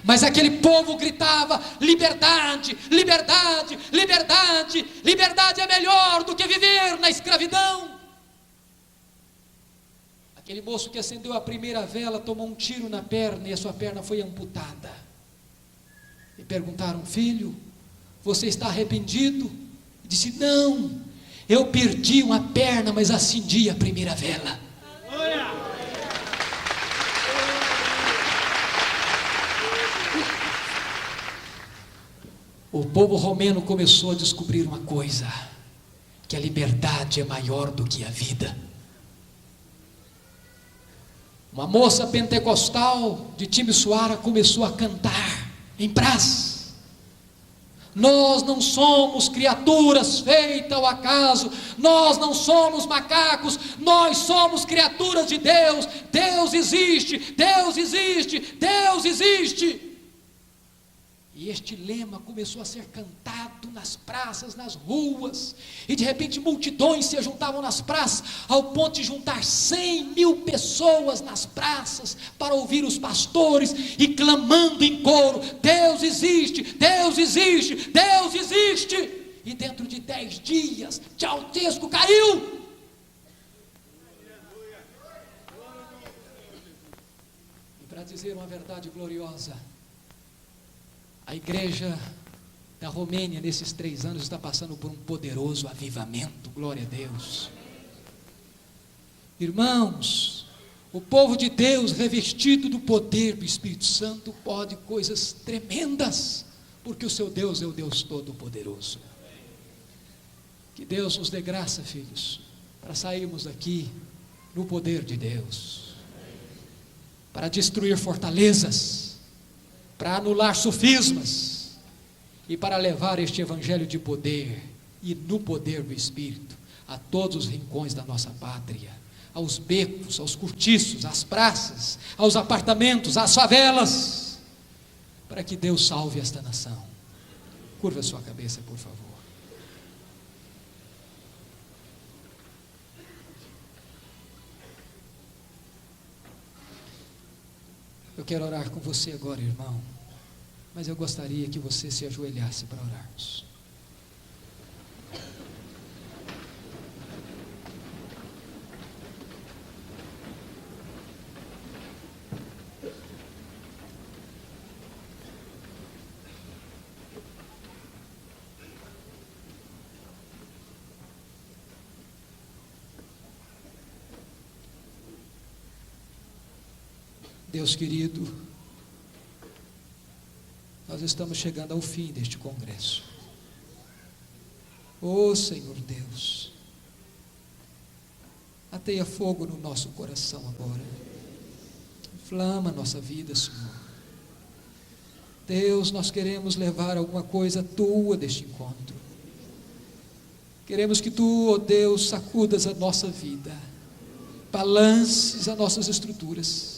mas aquele povo gritava: liberdade, liberdade, liberdade, liberdade é melhor do que viver na escravidão. Aquele moço que acendeu a primeira vela tomou um tiro na perna e a sua perna foi amputada. E perguntaram: filho, você está arrependido? Ele disse: não, eu perdi uma perna, mas acendi a primeira vela. O povo romeno começou a descobrir uma coisa: que a liberdade é maior do que a vida. Uma moça pentecostal de Timisoara começou a cantar em praça. Nós não somos criaturas feitas ao acaso, nós não somos macacos, nós somos criaturas de Deus. Deus existe, Deus existe, Deus existe. E este lema começou a ser cantado nas praças, nas ruas, e de repente multidões se juntavam nas praças, ao ponto de juntar 100.000 pessoas nas praças, para ouvir os pastores, e clamando em coro: Deus existe, Deus existe, Deus existe. E dentro de 10 dias, Ceausescu caiu. E para dizer uma verdade gloriosa, a igreja da Romênia, nesses 3 anos, está passando por um poderoso avivamento, glória a Deus. Irmãos, o povo de Deus, revestido do poder do Espírito Santo, pode coisas tremendas, porque o seu Deus é o Deus Todo-Poderoso. Que Deus nos dê graça, filhos, para sairmos daqui no poder de Deus, para destruir fortalezas, para anular sofismas, e para levar este evangelho de poder, e no poder do Espírito, a todos os rincões da nossa pátria, aos becos, aos cortiços, às praças, aos apartamentos, às favelas, para que Deus salve esta nação. Curva a sua cabeça, por favor. Eu quero orar com você agora, irmão, mas eu gostaria que você se ajoelhasse para orarmos. Deus querido, nós estamos chegando ao fim deste congresso. Ó Senhor Deus, ateia fogo no nosso coração agora, inflama a nossa vida, Senhor. Deus, nós queremos levar alguma coisa tua deste encontro. Queremos que tu, ó Deus, sacudas a nossa vida, balances as nossas estruturas,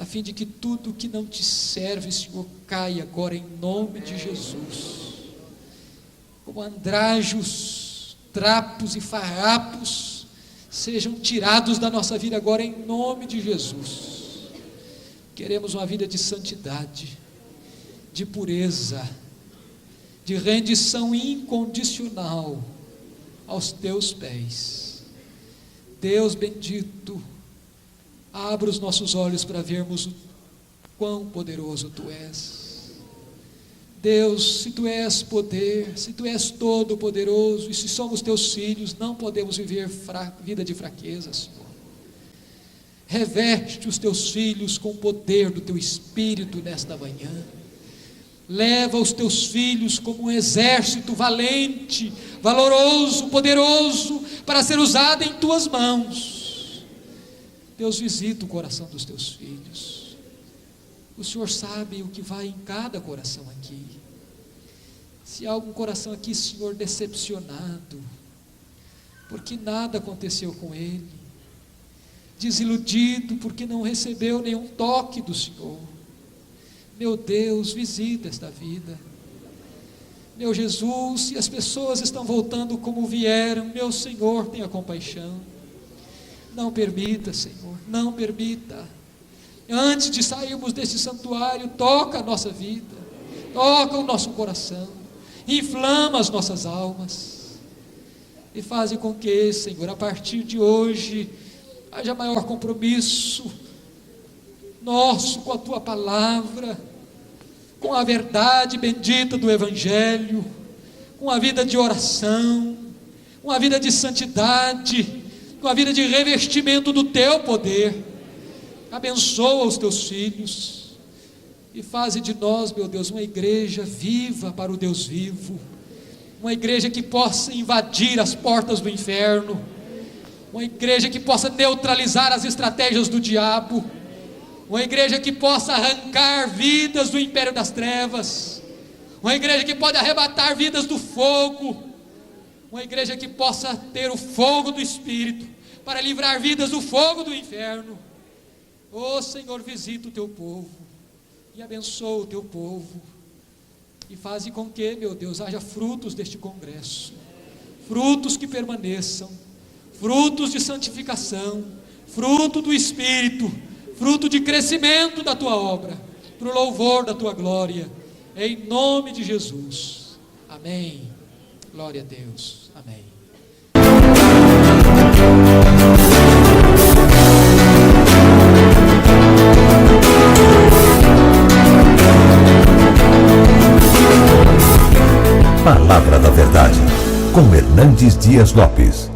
a fim de que tudo que não te serve, Senhor, caia agora em nome de Jesus. Como andrajos, trapos e farrapos sejam tirados da nossa vida agora em nome de Jesus. Queremos uma vida de santidade, de pureza, de rendição incondicional aos teus pés. Deus bendito, abra os nossos olhos para vermos o quão poderoso tu és. Deus, se tu és poder, se tu és todo poderoso, e se somos teus filhos, não podemos viver vida de fraqueza, Senhor. Reveste os teus filhos com o poder do teu Espírito nesta manhã. Leva os teus filhos como um exército valente, valoroso, poderoso, para ser usado em tuas mãos. Deus, visita o coração dos teus filhos. O Senhor sabe o que vai em cada coração aqui. Se há algum coração aqui, Senhor, decepcionado, porque nada aconteceu com ele, desiludido porque não recebeu nenhum toque do Senhor, meu Deus, visita esta vida. Meu Jesus, se as pessoas estão voltando como vieram, meu Senhor, tenha compaixão. Não permita, Senhor, não permita. Antes de sairmos desse santuário, toca a nossa vida, toca o nosso coração, inflama as nossas almas, e faz com que, Senhor, a partir de hoje, haja maior compromisso nosso com a Tua Palavra, com a verdade bendita do Evangelho, com a vida de oração, com a vida de santidade, com a vida de revestimento do Teu poder. Abençoa os Teus filhos e faze de nós, meu Deus, uma igreja viva para o Deus vivo, uma igreja que possa invadir as portas do inferno, uma igreja que possa neutralizar as estratégias do diabo, Uma igreja que possa arrancar vidas do império das trevas. Uma igreja que pode arrebatar vidas do fogo. Uma igreja que possa ter o fogo do Espírito para livrar vidas do fogo do inferno. Ó Senhor, visita o teu povo e abençoa o teu povo. E faze com que, meu Deus, haja frutos deste congresso. Frutos que permaneçam. Frutos de santificação. Fruto do Espírito. Fruto de crescimento da tua obra. Para o louvor da tua glória. Em nome de Jesus. Amém. Glória a Deus. Amém. Palavra da Verdade, com Hernandes Dias Lopes.